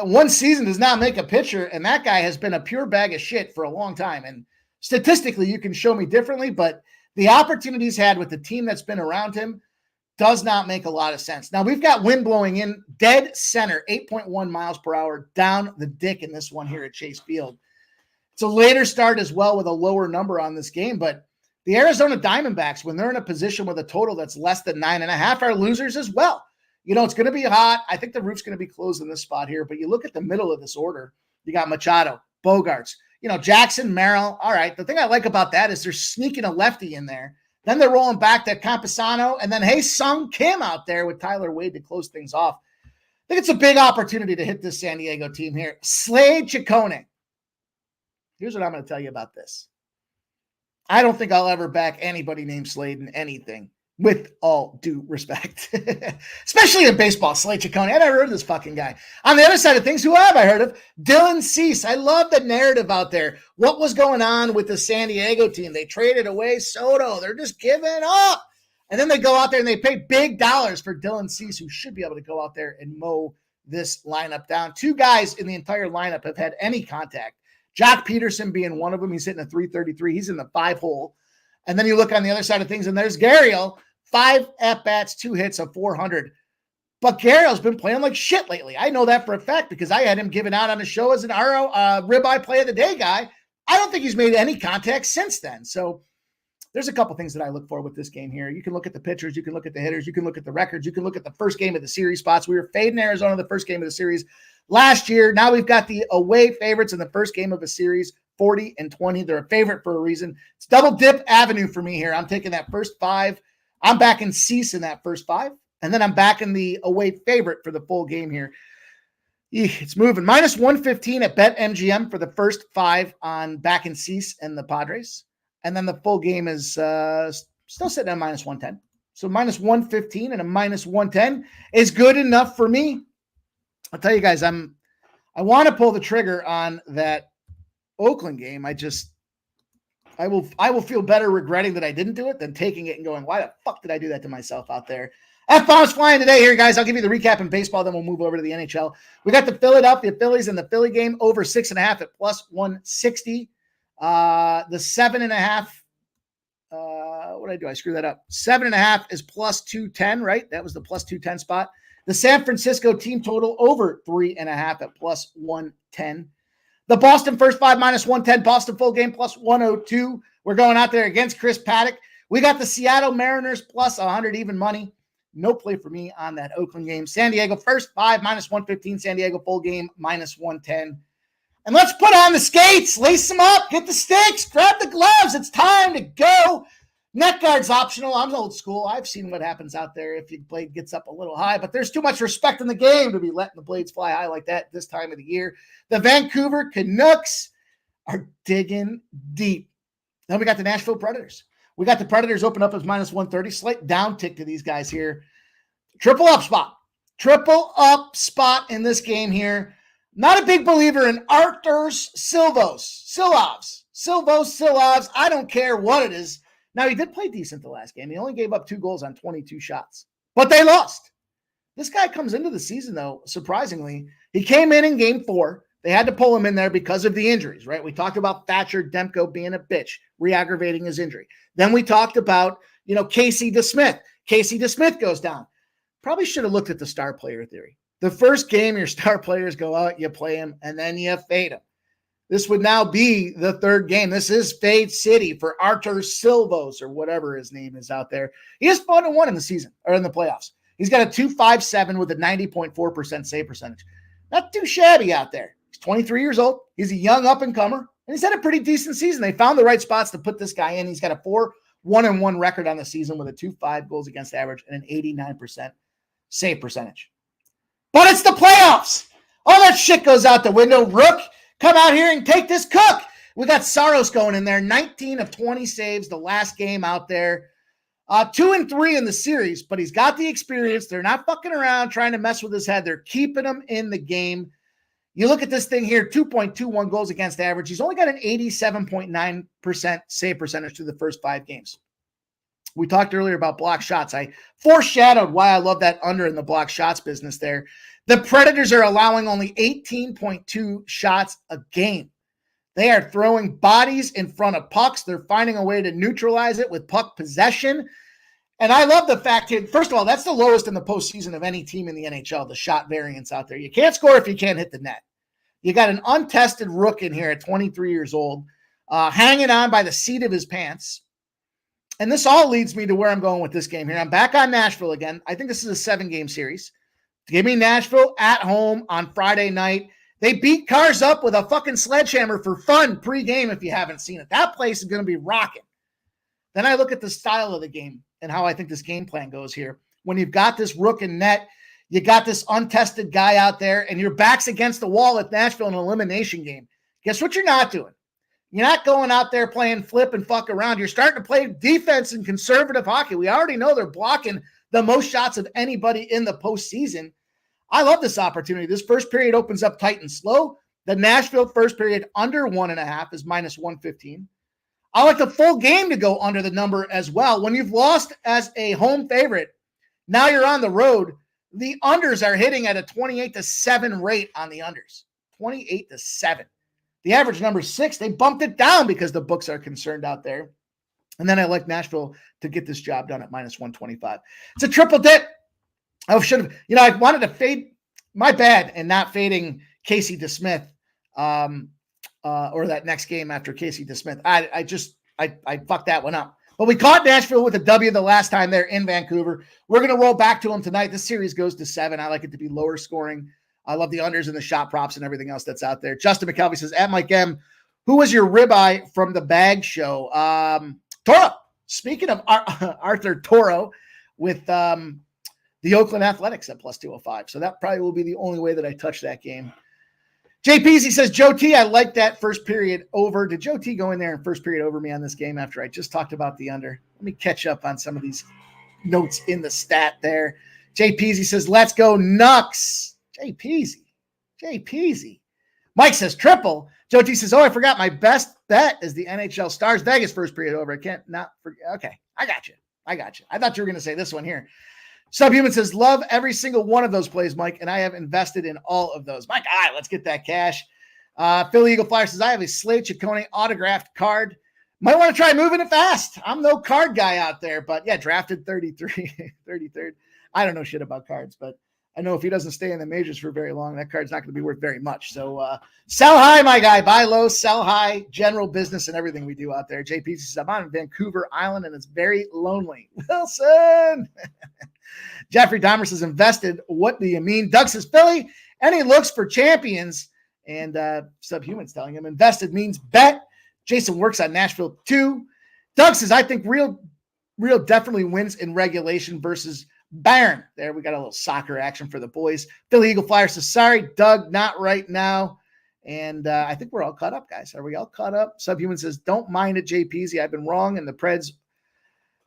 Speaker 3: One season does not make a pitcher, and that guy has been a pure bag of shit for a long time. And statistically, you can show me differently, but the opportunities had with the team that's been around him does not make a lot of sense. Now, we've got wind blowing in dead center, 8.1 miles per hour down the dick in this one here at Chase Field. It's a later start as well with a lower number on this game, but the Arizona Diamondbacks, when they're in a position with a total that's less than 9.5, are losers as well. It's going to be hot. I think the roof's going to be closed in this spot here, but you look at the middle of this order, you got Machado, Bogarts, Jackson, Merrill. All right, the thing I like about that is they're sneaking a lefty in there. Then they're rolling back to Campusano, and then Sung Kim out there with Tyler Wade to close things off. I think it's a big opportunity to hit this San Diego team here. Slade Ciccone. Here's what I'm going to tell you about this. I don't think I'll ever back anybody named Slade in anything, with all due respect. Especially in baseball, Slade Ciccone. I never heard of this fucking guy. On the other side of things, who have I heard of? Dylan Cease. I love the narrative out there. What was going on with the San Diego team? They traded away Soto. They're just giving up. And then they go out there and they pay big dollars for Dylan Cease, who should be able to go out there and mow this lineup down. 2 guys in the entire lineup have had any contact. Jock Peterson being one of them. He's hitting a .333. He's in the 5 hole. And then you look on the other side of things, and there's Gurriel, 5 at-bats, 2 hits, a .400. But Gurriel's been playing like shit lately. I know that for a fact because I had him given out on the show as an ribeye play of the day guy. I don't think he's made any contact since then. So there's a couple things that I look for with this game here. You can look at the pitchers. You can look at the hitters. You can look at the records. You can look at the first game of the series spots. We were fading Arizona the first game of the series last year. Now we've got the away favorites in the first game of a series, 40-20. They're a favorite for a reason. It's double dip avenue for me here. I'm taking that first 5. I'm backing Cease in that first 5. And then I'm backing the away favorite for the full game here. It's moving. -115 at BetMGM for the first 5 on backing Cease and the Padres. And then the full game is still sitting at -110. So -115 and a -110 is good enough for me. I'll tell you guys, I want to pull the trigger on that Oakland game. I will feel better regretting that I didn't do it than taking it and going, why the fuck did I do that to myself out there? F-bombs flying today here, guys. I'll give you the recap in baseball, then we'll move over to the NHL. We got the Philadelphia Phillies and the Philly game over 6.5 at +160. The 7.5, what did I do? I screwed that up. 7.5 is +210, right? That was the +210 spot. The San Francisco team total over 3.5 at +110. The Boston first 5 -110. Boston full game +102. We're going out there against Chris Paddock. We got the Seattle Mariners +100 even money. No play for me on that Oakland game. San Diego first 5 -115. San Diego full game -110. And let's put on the skates, lace them up, get the sticks, grab the gloves. It's time to go. Neck guard's optional. I'm old school. I've seen what happens out there if your blade gets up a little high, but there's too much respect in the game to be letting the blades fly high like that this time of the year. The Vancouver Canucks are digging deep. Then we got the Nashville Predators. We got the Predators open up as -130. Slight down tick to these guys here. Triple up spot. Triple up spot in this game here. Not a big believer in Arturs Silovs. I don't care what it is. Now, he did play decent the last game. He only gave up 2 goals on 22 shots, but they lost. This guy comes into the season, though, surprisingly. He came in game 4. They had to pull him in there because of the injuries, right? We talked about Thatcher Demko being a bitch, re-aggravating his injury. Then we talked about, Casey DeSmith. Casey DeSmith goes down. Probably should have looked at the star player theory. The first game, your star players go out, you play them, and then you fade them. This would now be the third game. This is Fade City for Artur Silvos or whatever his name is out there. He is 4-1 in the season or in the playoffs. He's got a 2.57 with a 90.4% save percentage. Not too shabby out there. He's 23 years old. He's a young up-and-comer, and he's had a pretty decent season. They found the right spots to put this guy in. He's got a 4-1-1 record on the season with a 2.5 goals against average and an 89% save percentage. But it's the playoffs. All that shit goes out the window. Rook, come out here and take this cook. We got Saros going in there. 19 of 20 saves the last game out there. 2-3 in the series, but he's got the experience. They're not fucking around trying to mess with his head. They're keeping him in the game. You look at this thing here, 2.21 goals against average. He's only got an 87.9% save percentage through the first 5 games. We talked earlier about block shots. I foreshadowed why I love that under in the block shots business there. The Predators are allowing only 18.2 shots a game. They are throwing bodies in front of pucks. They're finding a way to neutralize it with puck possession. And I love the fact here, first of all, that's the lowest in the postseason of any team in the NHL, the shot variance out there. You can't score if you can't hit the net. You got an untested rook in here at 23 years old, hanging on by the seat of his pants. And this all leads me to where I'm going with this game here. I'm back on Nashville again. I think this is a 7-game series. Give me Nashville at home on Friday night. They beat Cars up with a fucking sledgehammer for fun pregame if you haven't seen it. That place is going to be rocking. Then I look at the style of the game and how I think this game plan goes here. When you've got this rook in net, you got this untested guy out there, and your back's against the wall at Nashville in an elimination game. Guess what you're not doing? You're not going out there playing flip and fuck around. You're starting to play defense and conservative hockey. We already know they're blocking the most shots of anybody in the postseason. I love this opportunity. This first period opens up tight and slow. The Nashville first period under 1.5 is minus 115. I like the full game to go under the number as well. When you've lost as a home favorite, now you're on the road. The unders are hitting at a 28-7 rate on the unders. 28-7. The average number is 6. They bumped it down because the books are concerned out there. And then I like Nashville to get this job done at minus 125. It's a triple dip. I should have, I wanted to fade, my bad, and not fading Casey DeSmith or that next game after Casey DeSmith. I fucked that one up. But we caught Nashville with a W the last time there in Vancouver. We're going to roll back to them tonight. This series goes to 7. I like it to be lower scoring. I love the unders and the shot props and everything else that's out there. Justin McKelvey says, at Mike M, who was your ribeye from the bag show? Toro. Speaking of Arthur Toro with the Oakland Athletics at plus 205. So that probably will be the only way that I touch that game. JPZ says, Joe T, I like that first period over. Did Joe T go in there and first period over me on this game after I just talked about the under? Let me catch up on some of these notes in the stat there. JPZ says, let's go Nucks. JPZ. Mike says, triple. Joe T says, I forgot my best bet is the NHL Stars Vegas first period over. I can't not forget. Okay, I got you. I thought you were going to say this one here. Subhuman says, love every single one of those plays, Mike, and I have invested in all of those. My God, let's get that cash. Philly Eagle Flyer says, I have a Slade Ciccone autographed card. Might want to try moving it fast. I'm no card guy out there, but yeah, drafted 33rd. I don't know shit about cards, but I know if he doesn't stay in the majors for very long, that card's not going to be worth very much. So sell high, my guy. Buy low, sell high, general business and everything we do out there. JP says, I'm on Vancouver Island, and it's very lonely. Wilson. Jeffrey Dahmer says, invested. What do you mean? Doug says, Philly, any looks for champions? And Subhuman's telling him invested means bet. Jason works on Nashville too. Doug says, I think real definitely wins in regulation versus Bayern. There, we got a little soccer action for the boys. Philly Eagle Flyer says, sorry, Doug, not right now. And I think we're all caught up, guys. Are we all caught up? Subhuman says, don't mind it, JPZ. I've been wrong. And the Preds,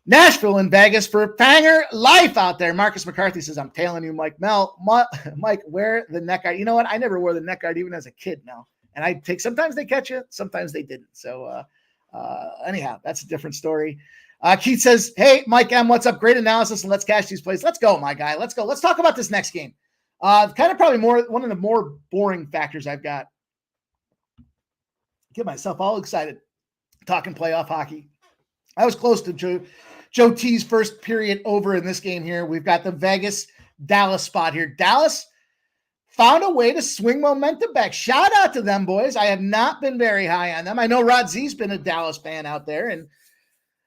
Speaker 3: Nashville and Vegas for Fanger life out there. Marcus McCarthy says, I'm tailing you, Mike. Mike, wear the neck guard. You know what? I never wore the neck guard even as a kid, Mel. And sometimes they catch you, sometimes they didn't. So anyhow, that's a different story. Keith says, hey, Mike M, what's up? Great analysis, and let's cash these plays. Let's go, my guy. Let's go. Let's talk about this next game. Kind of probably one of the more boring factors I've got. Get myself all excited talking playoff hockey. I was close to Joe T's first period over in this game here. We've got the Vegas-Dallas spot here. Dallas found a way to swing momentum back. Shout out to them, boys. I have not been very high on them. I know Rod Z's been a Dallas fan out there, and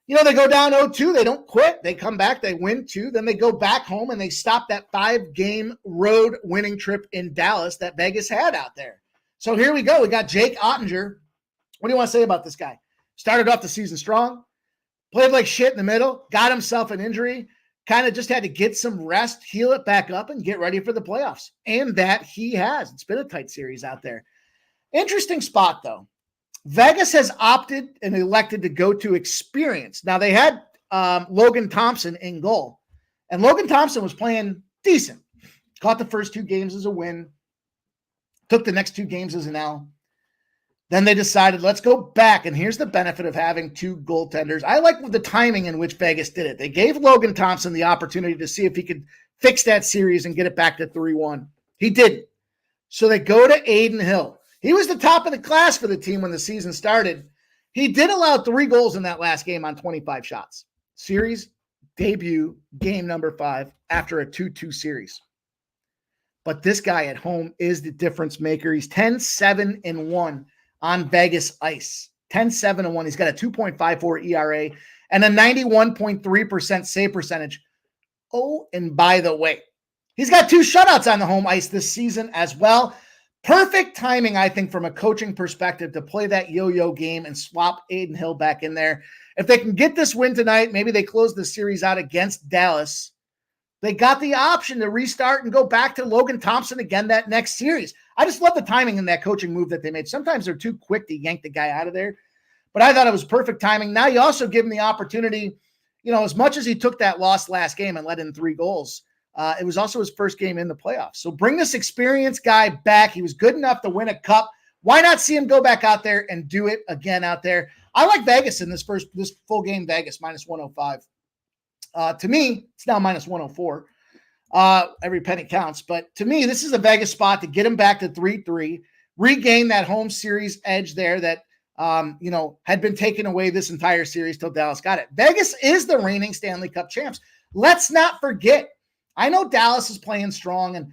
Speaker 3: they go down 0-2. They don't quit. They come back. They win 2. Then they go back home, and they stop that 5-game road winning trip in Dallas that Vegas had out there. So here we go. We got Jake Ottinger. What do you want to say about this guy? Started off the season strong, played like shit in the middle, got himself an injury, kind of just had to get some rest, heal it back up, and get ready for the playoffs. And that he has. It's been a tight series out there. Interesting spot, though. Vegas has opted and elected to go to experience. Now, they had Logan Thompson in goal, and Logan Thompson was playing decent. Caught the first 2 games as a win, took the next 2 games as an L. Then they decided, let's go back, and here's the benefit of having 2 goaltenders. I like the timing in which Vegas did it. They gave Logan Thompson the opportunity to see if he could fix that series and get it back to 3-1. He didn't. So they go to Aiden Hill. He was the top of the class for the team when the season started. He did allow 3 goals in that last game on 25 shots. Series debut, game number 5, after a 2-2 series. But this guy at home is the difference maker. He's 10-7-1 on Vegas ice. 10-7-1. He's got a 2.54 ERA and a 91.3% save percentage. Oh, and by the way, he's got 2 shutouts on the home ice this season as well. Perfect timing, I think, from a coaching perspective to play that yo-yo game and swap Aiden Hill back in there. If they can get this win tonight, maybe they close the series out against Dallas. They got the option to restart and go back to Logan Thompson again that next series. I just love the timing in that coaching move that they made. Sometimes they're too quick to yank the guy out of there, but I thought it was perfect timing. Now you also give him the opportunity, as much as he took that loss last game and let in 3 goals, it was also his first game in the playoffs. So bring this experienced guy back. He was good enough to win a cup. Why not see him go back out there and do it again out there? I like Vegas in this full game. Vegas -105. To me, it's now -104. Every penny counts. But to me, this is a Vegas spot to get him back to 3-3, regain that home series edge there that had been taken away this entire series till Dallas got it. Vegas is the reigning Stanley Cup champs. Let's not forget. I know Dallas is playing strong, and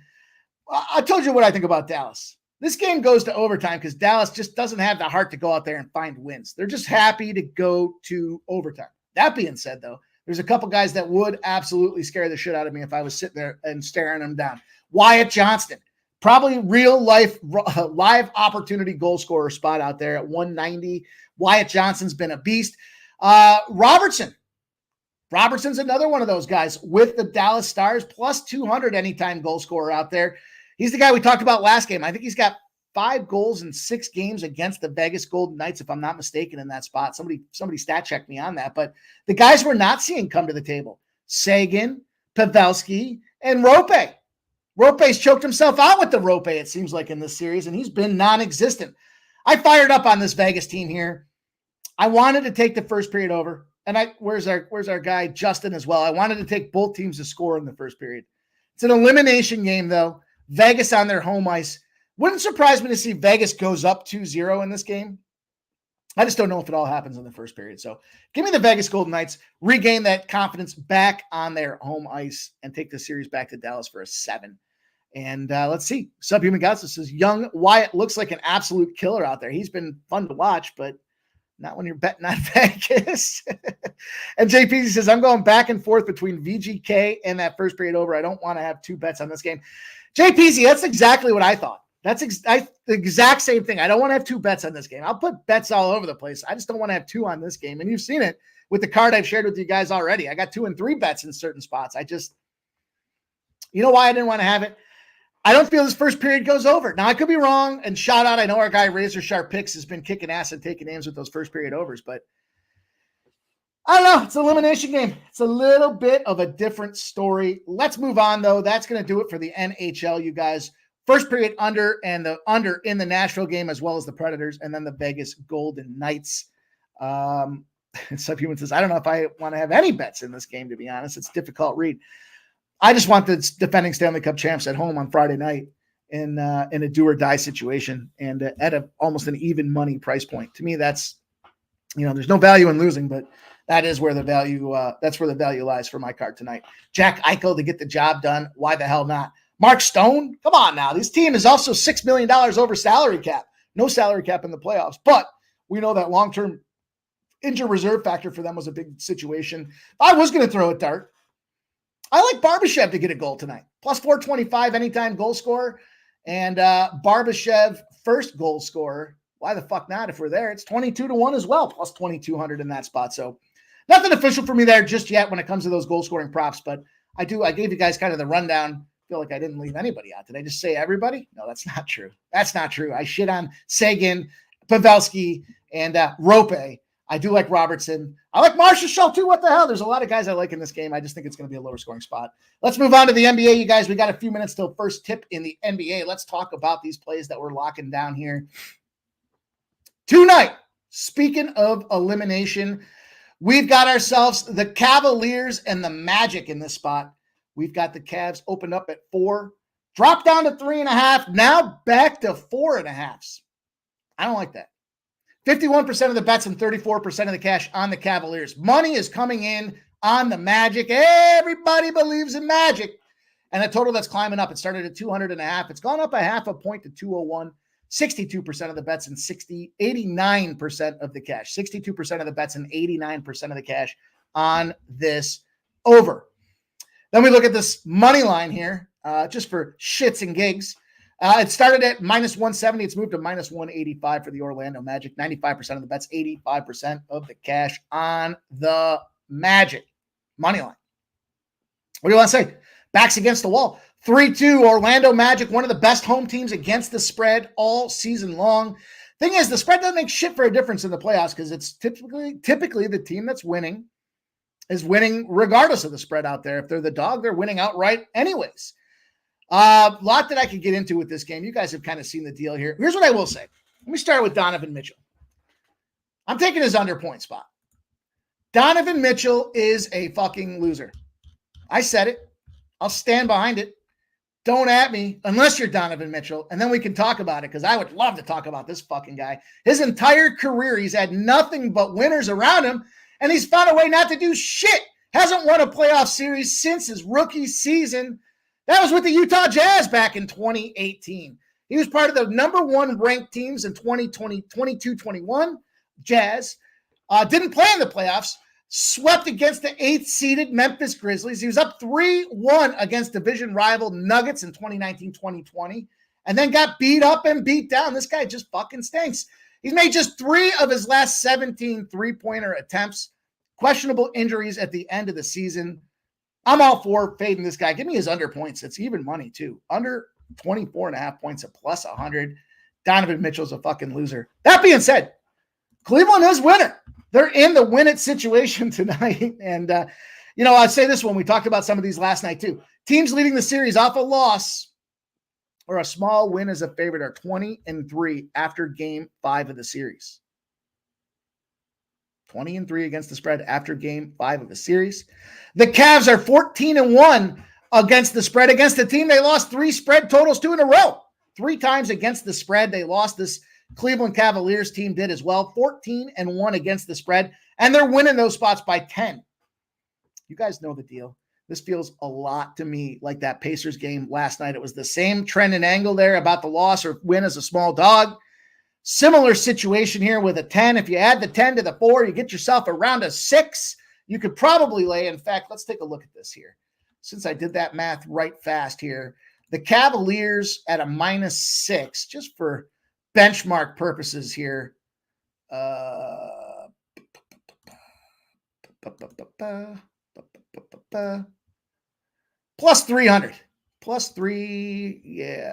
Speaker 3: I told you what I think about Dallas. This game goes to overtime because Dallas just doesn't have the heart to go out there and find wins. They're just happy to go to overtime. That being said, though, there's a couple guys that would absolutely scare the shit out of me if I was sitting there and staring them down. Wyatt Johnston, probably real life live opportunity goal scorer spot out there at 190. Wyatt Johnston's been a beast. Robertson's another one of those guys with the Dallas Stars, plus 200 anytime goal scorer out there. He's the guy we talked about last game. I think he's got 5 goals in 6 games against the Vegas Golden Knights, if I'm not mistaken, in that spot. Somebody stat checked me on that. But the guys we're not seeing come to the table, Sagan, Pavelski, and Rope. Rope's choked himself out with the Rope, it seems like, in this series, and he's been non-existent. I fired up on this Vegas team here. I wanted to take the first period over. And where's our guy Justin as well? I wanted to take both teams to score in the first period. It's an elimination game, though. Vegas on their home ice. Wouldn't surprise me to see Vegas goes up 2-0 in this game. I just don't know if it all happens in the first period. So give me the Vegas Golden Knights, regain that confidence back on their home ice, and take the series back to Dallas for a 7. And let's see. Subhuman Gods says, young Wyatt looks like an absolute killer out there. He's been fun to watch, but not when you're betting on Vegas. And JP says, I'm going back and forth between VGK and that first period over. I don't want to have 2 bets on this game. JPZ, that's exactly what I thought. That's the exact same thing. I don't want to have 2 bets on this game. I'll put bets all over the place. I just don't want to have 2 on this game. And you've seen it with the card I've shared with you guys already. I got 2 and 3 bets in certain spots. You know why I didn't want to have it? I don't feel this first period goes over. Now, I could be wrong, and shout out, I know our guy Razor Sharp Picks has been kicking ass and taking names with those first period overs, but I don't know. It's an elimination game. It's a little bit of a different story. Let's move on, though. That's going to do it for the NHL, you guys. First period under, and the under in the Nashville game, as well as the Predators, and then the Vegas Golden Knights. Subhuman says, I don't know if I want to have any bets in this game, to be honest. It's a difficult read. I just want the defending Stanley Cup champs at home on Friday night in a do or die situation and at almost an even money price point. To me, that's, there's no value in losing, but that is where the value, that's where the value lies for my card tonight. Jack Eichel to get the job done. Why the hell not? Mark Stone, come on now. This team is also $6 million over salary cap. No salary cap in the playoffs, but we know that long-term injury reserve factor for them was a big situation. If I was going to throw a dart, I like Barbashev to get a goal tonight. Plus 425 anytime goal scorer. And Barbashev first goal scorer. Why the fuck not? If we're there, it's 22-1 as well. Plus 2,200 in that spot. So nothing official for me there just yet when it comes to those goal scoring props. But I gave you guys kind of the rundown. I feel like I didn't leave anybody out. Did I just say everybody? No, that's not true. That's not true. I shit on Sagan, Pavelski, and Rope. I do like Robertson. I like Marshall too. What the hell? There's a lot of guys I like in this game. I just think it's going to be a lower scoring spot. Let's move on to the NBA, you guys. We got a few minutes till first tip in the NBA. Let's talk about these plays that we're locking down here. Tonight, speaking of elimination, we've got ourselves the Cavaliers and the Magic in this spot. We've got the Cavs opened up at 4, dropped down to 3.5, now back to 4.5. I don't like that. 51% of the bets and 34% of the cash on the Cavaliers. Money is coming in on the Magic. Everybody believes in Magic. And the total that's climbing up, it started at 200.5. It's gone up a half a point to 201. 62% of the bets and 89% of the cash. 62% of the bets and 89% of the cash on this over. Then we look at this money line here, just for shits and gigs. It started at minus 170. It's moved to minus 185 for the Orlando Magic. 95% of the bets, 85% of the cash on the Magic. Money line. What do you want to say? Backs against the wall. 3-2 Orlando Magic, one of the best home teams against the spread all season long. Thing is, the spread doesn't make shit for a difference in the playoffs because it's typically the team that's winning is winning regardless of the spread out there. If they're the dog, they're winning outright anyways. Lot that I could get into with this game. You guys have kind of seen the deal here. Here's what I will say. Let me start with Donovan Mitchell. I'm taking his under point spot. Donovan Mitchell is a fucking loser. I said it. I'll stand behind it. Don't at me unless you're Donovan Mitchell, and then we can talk about it because I would love to talk about this fucking guy. His entire career, he's had nothing but winners around him, and he's found a way not to do shit. Hasn't won a playoff series since his rookie season. That was with the Utah Jazz back in 2018. He was part of the number one ranked teams in 2020, 22-21. Jazz didn't play in the playoffs. Swept against the 8th-seeded Memphis Grizzlies. He was up 3-1 against division rival Nuggets in 2019-2020, and then got beat up and beat down. This guy just fucking stinks. He's made just 3 of his last 17 three-pointer attempts. Questionable injuries at the end of the season. I'm all for fading this guy. Give me his under points. It's even money, too. Under 24.5 points at plus 100. Donovan Mitchell's a fucking loser. That being said, Cleveland is winner. They're in the win-it situation tonight. And, I'd say this one. We talked about some of these last night, too. Teams leading the series off a loss or a small win as a favorite are 20-3 after game 5 of the series. 20-3 against the spread after game 5 of the series. The Cavs are 14-1 against the spread against a team they lost 3 spread totals 2 in a row. 3 times against the spread. They lost. This Cleveland Cavaliers team did as well. 14-1 against the spread, and they're winning those spots by 10. You guys know the deal. This feels a lot to me like that Pacers game last night. It was the same trend and angle there about the loss or win as a small dog. Similar situation here with a 10. If you add the 10 to the 4, you get yourself around a 6. You could probably lay. In fact, let's take a look at this here. Since I did that math right fast here, the Cavaliers at a -6, just for benchmark purposes here. Plus 300. Plus 3,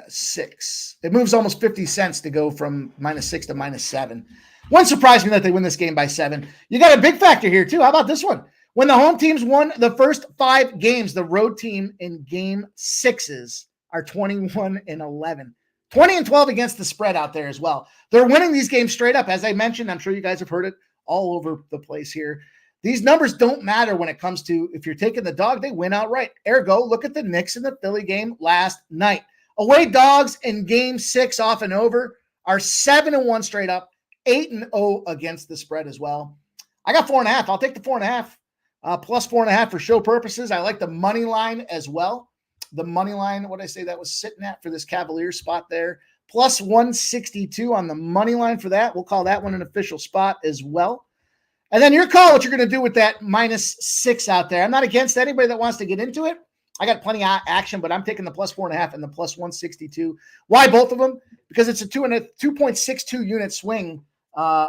Speaker 3: 6. It moves almost 50 cents to go from -6 to -7. Wouldn't surprise me that they win this game by 7. You got a big factor here, too. How about this one? When the home teams won the first 5 games, the road team in game 6s are 21-11. 20-12 against the spread out there as well. They're winning these games straight up. As I mentioned, I'm sure you guys have heard it all over the place here. These numbers don't matter when it comes to if you're taking the dog, they win outright. Ergo, look at the Knicks in the Philly game last night. Away dogs in game 6 off and over are 7-1 straight up, 8-0 against the spread as well. I got 4.5. I'll take the 4.5. Plus 4.5 for show purposes. I like the money line as well. The money line, what did I say that was sitting at for this Cavaliers spot there? Plus 162 on the money line for that. We'll call that one an official spot as well. And then your call, what you're going to do with that -6 out there. I'm not against anybody that wants to get into it. I got plenty of action, but I'm taking the plus 4.5 and the plus 162. Why both of them? Because it's a 2.62 unit swing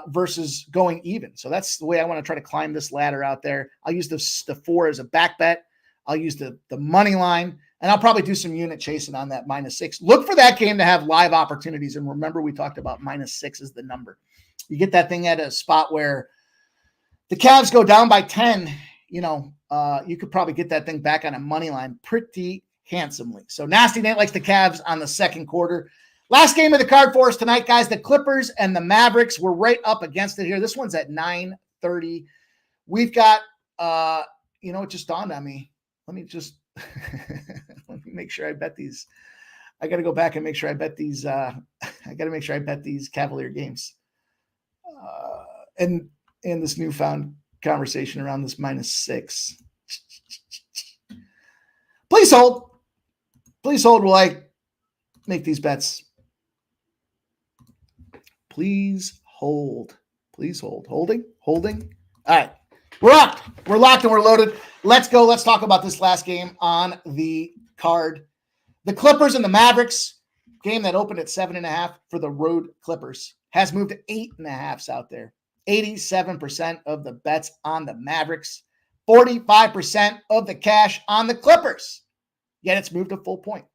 Speaker 3: versus going even. So that's the way I want to try to climb this ladder out there. I'll use the 4 as a back bet. I'll use the money line, and I'll probably do some unit chasing on that -6. Look for that game to have live opportunities. And remember, we talked about -6 is the number. You get that thing at a spot where the Cavs go down by 10, you could probably get that thing back on a money line pretty handsomely. So Nasty Nate likes the Cavs on the second quarter. Last game of the card for us tonight, guys, the Clippers and the Mavericks. We're right up against it here. This one's at 9:30. We've got, it just dawned on me. Let me just let me make sure I bet these. I got to go back and make sure I bet these. I got to make sure I bet these Cavalier games. And this newfound conversation around this -6. Please hold. Please hold while I make these bets. Please hold. Please hold. Holding. All right. We're up. We're locked and we're loaded. Let's go. Let's talk about this last game on the card. The Clippers and the Mavericks, game that opened at 7.5 for the road Clippers, has moved to 8.5s out there. 87% of the bets on the Mavericks, 45% of the cash on the Clippers. Yet it's moved a full point.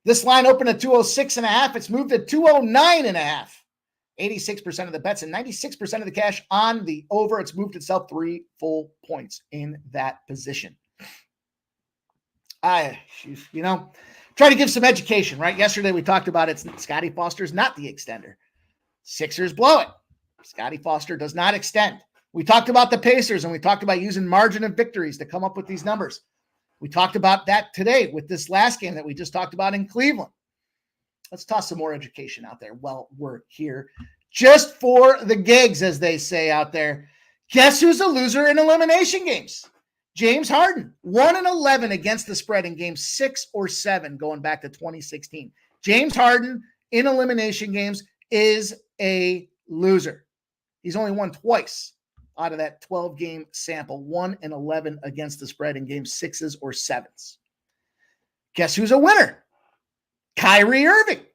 Speaker 3: This line opened at 206.5. It's moved to 209.5. 86% of the bets and 96% of the cash on the over. It's moved itself 3 full points in that position. Try to give some education, right? Yesterday we talked about it. Scotty Foster's not the extender. Sixers blow it. Scotty Foster does not extend. We talked about the Pacers and we talked about using margin of victories to come up with these numbers. We talked about that today with this last game that we just talked about in Cleveland. Let's toss some more education out there while we're here. Just for the gigs, as they say out there. Guess who's a loser in elimination games? James Harden, 1-11 against the spread in games 6 or 7 going back to 2016. James Harden in elimination games is a loser. He's only won twice out of that 12-game sample, 1-11 against the spread in game 6s or 7s. Guess who's a winner? Kyrie Irving.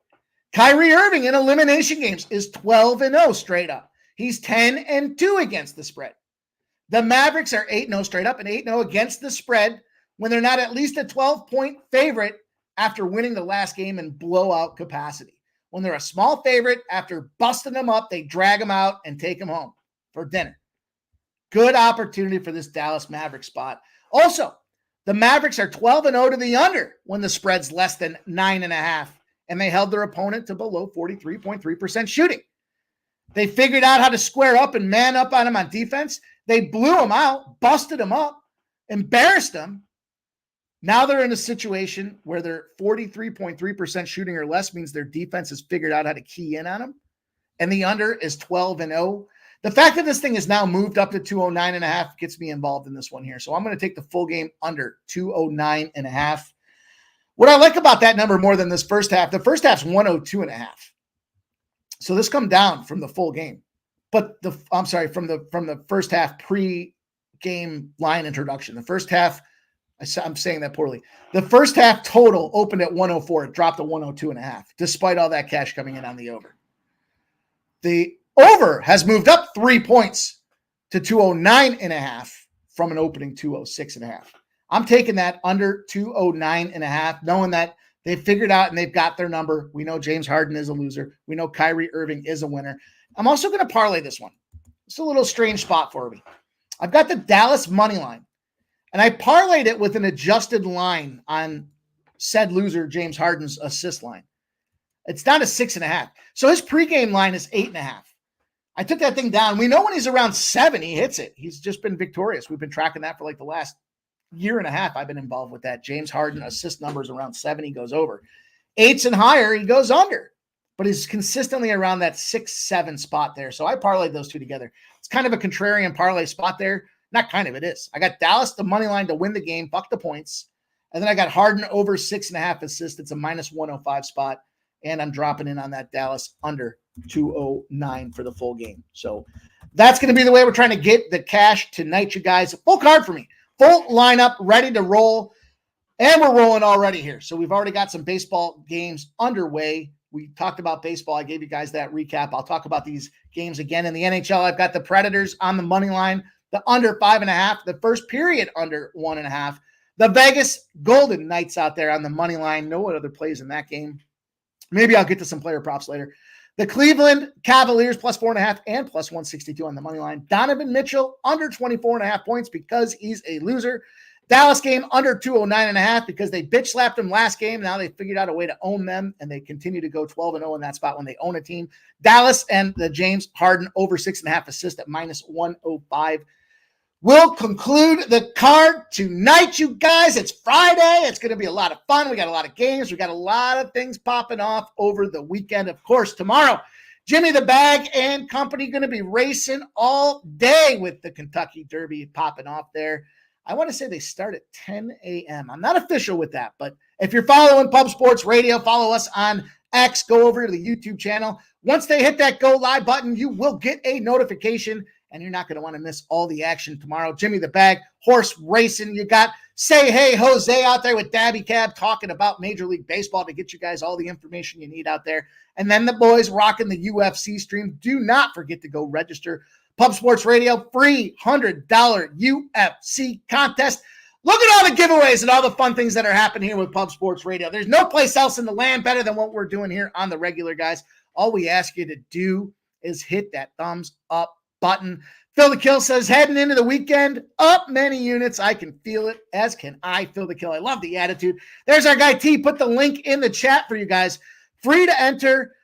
Speaker 3: Kyrie Irving in elimination games is 12-0 straight up. He's 10-2 against the spread. The Mavericks are 8-0 straight up and 8-0 against the spread when they're not at least a 12-point favorite after winning the last game in blowout capacity. When they're a small favorite, after busting them up, they drag them out and take them home for dinner. Good opportunity for this Dallas Mavericks spot. Also, the Mavericks are 12-0 to the under when the spread's less than 9.5, and they held their opponent to below 43.3% shooting. They figured out how to square up and man up on them on defense. They blew them out, busted them up, embarrassed them. Now they're in a situation where they're 43.3% shooting or less, means their defense has figured out how to key in on them. And the under is 12-0. The fact that this thing is now moved up to 209.5 gets me involved in this one here. So I'm going to take the full game under 209.5. What I like about that number more than this first half, the first half's 102.5. So this come down from the full game. But from the first half pre-game line introduction. The first half, I'm saying that poorly. The first half total opened at 104. It dropped to 102.5, despite all that cash coming in on the over. The over has moved up 3 points to 209.5 from an opening 206.5. I'm taking that under 209.5, knowing that they've figured out and they've got their number. We know James Harden is a loser. We know Kyrie Irving is a winner. I'm also going to parlay this one. It's a little strange spot for me. I've got the Dallas money line. And I parlayed it with an adjusted line on said loser, James Harden's assist line. It's down to 6.5. So his pregame line is 8.5. I took that thing down. We know when he's around 7, he hits it. He's just been victorious. We've been tracking that for like the last year and a half. I've been involved with that. James Harden assist numbers around 7, he goes over. 8s and higher, he goes under. But he's consistently around that 6-7 spot there. So I parlayed those two together. It's kind of a contrarian parlay spot there. Not kind of, it is. I got Dallas, the money line to win the game, buck the points. And then I got Harden over 6.5 assists. It's a minus 105 spot. And I'm dropping in on that Dallas under 209 for the full game. So that's going to be the way we're trying to get the cash tonight, you guys. Full card for me. Full lineup, ready to roll. And we're rolling already here. So we've already got some baseball games underway. We talked about baseball. I gave you guys that recap. I'll talk about these games again. In the NHL, I've got the Predators on the money line, the under 5.5, the first period under 1.5. The Vegas Golden Knights out there on the money line. No other plays in that game. Maybe I'll get to some player props later. The Cleveland Cavaliers plus 4.5 and plus 162 on the money line. Donovan Mitchell under 24.5 points because he's a loser. Dallas game under 209.5 because they bitch slapped them last game. Now they figured out a way to own them, and they continue to go 12-0 in that spot when they own a team. Dallas and the James Harden over 6.5 assists at minus 105. We'll conclude the card tonight, you guys. It's Friday. It's going to be a lot of fun. We got a lot of games. We got a lot of things popping off over the weekend. Of course, tomorrow, Jimmy the Bag and company going to be racing all day with the Kentucky Derby popping off there. I want to say they start at 10 a.m. I'm not official with that, but if you're following Pub Sports Radio, follow us on X, go over to the YouTube channel. Once they hit that go live button, you will get a notification, and you're not going to want to miss all the action tomorrow. Jimmy the Bag, horse racing. You got Say Hey Jose out there with Dabby Cab talking about Major League Baseball to get you guys all the information you need out there. And then the boys rocking the UFC stream. Do not forget to go register. Pub Sports Radio, free $100 UFC contest. Look at all the giveaways and all the fun things that are happening here with Pub Sports Radio. There's no place else in the land better than what we're doing here on the regular, guys. All we ask you to do is hit that thumbs up button. Phil the Kill says, heading into the weekend, up many units. I can feel it, as can I. Phil the Kill. I love the attitude. There's our guy T. Put the link in the chat for you guys. Free to enter.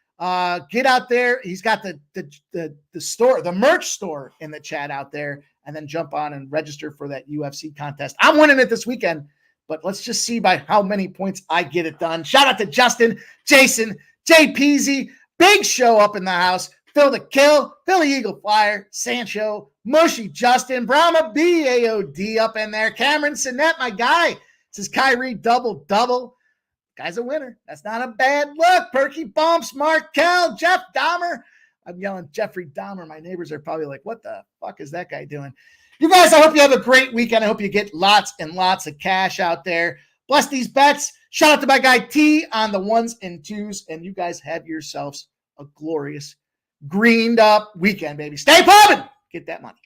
Speaker 3: Get out there. He's got the store, the merch store in the chat out there, and then jump on and register for that UFC contest. I'm winning it this weekend, but let's just see by how many points I get it done. Shout out to Justin, Jason, Jay Peasy, big show up in the house. Phil the Kill, Philly Eagle Flyer, Sancho, Mushy Justin, Brahma BAOD up in there. Cameron Sinet, my guy, says Kyrie double. Guy's a winner. That's not a bad look. Perky Bumps, Markel, Jeff Dahmer. I'm yelling Jeffrey Dahmer. My neighbors are probably like, what the fuck is that guy doing? You guys, I hope you have a great weekend. I hope you get lots and lots of cash out there. Bless these bets. Shout out to my guy T on the 1s and 2s. And you guys have yourselves a glorious, greened up weekend, baby. Stay pumping. Get that money.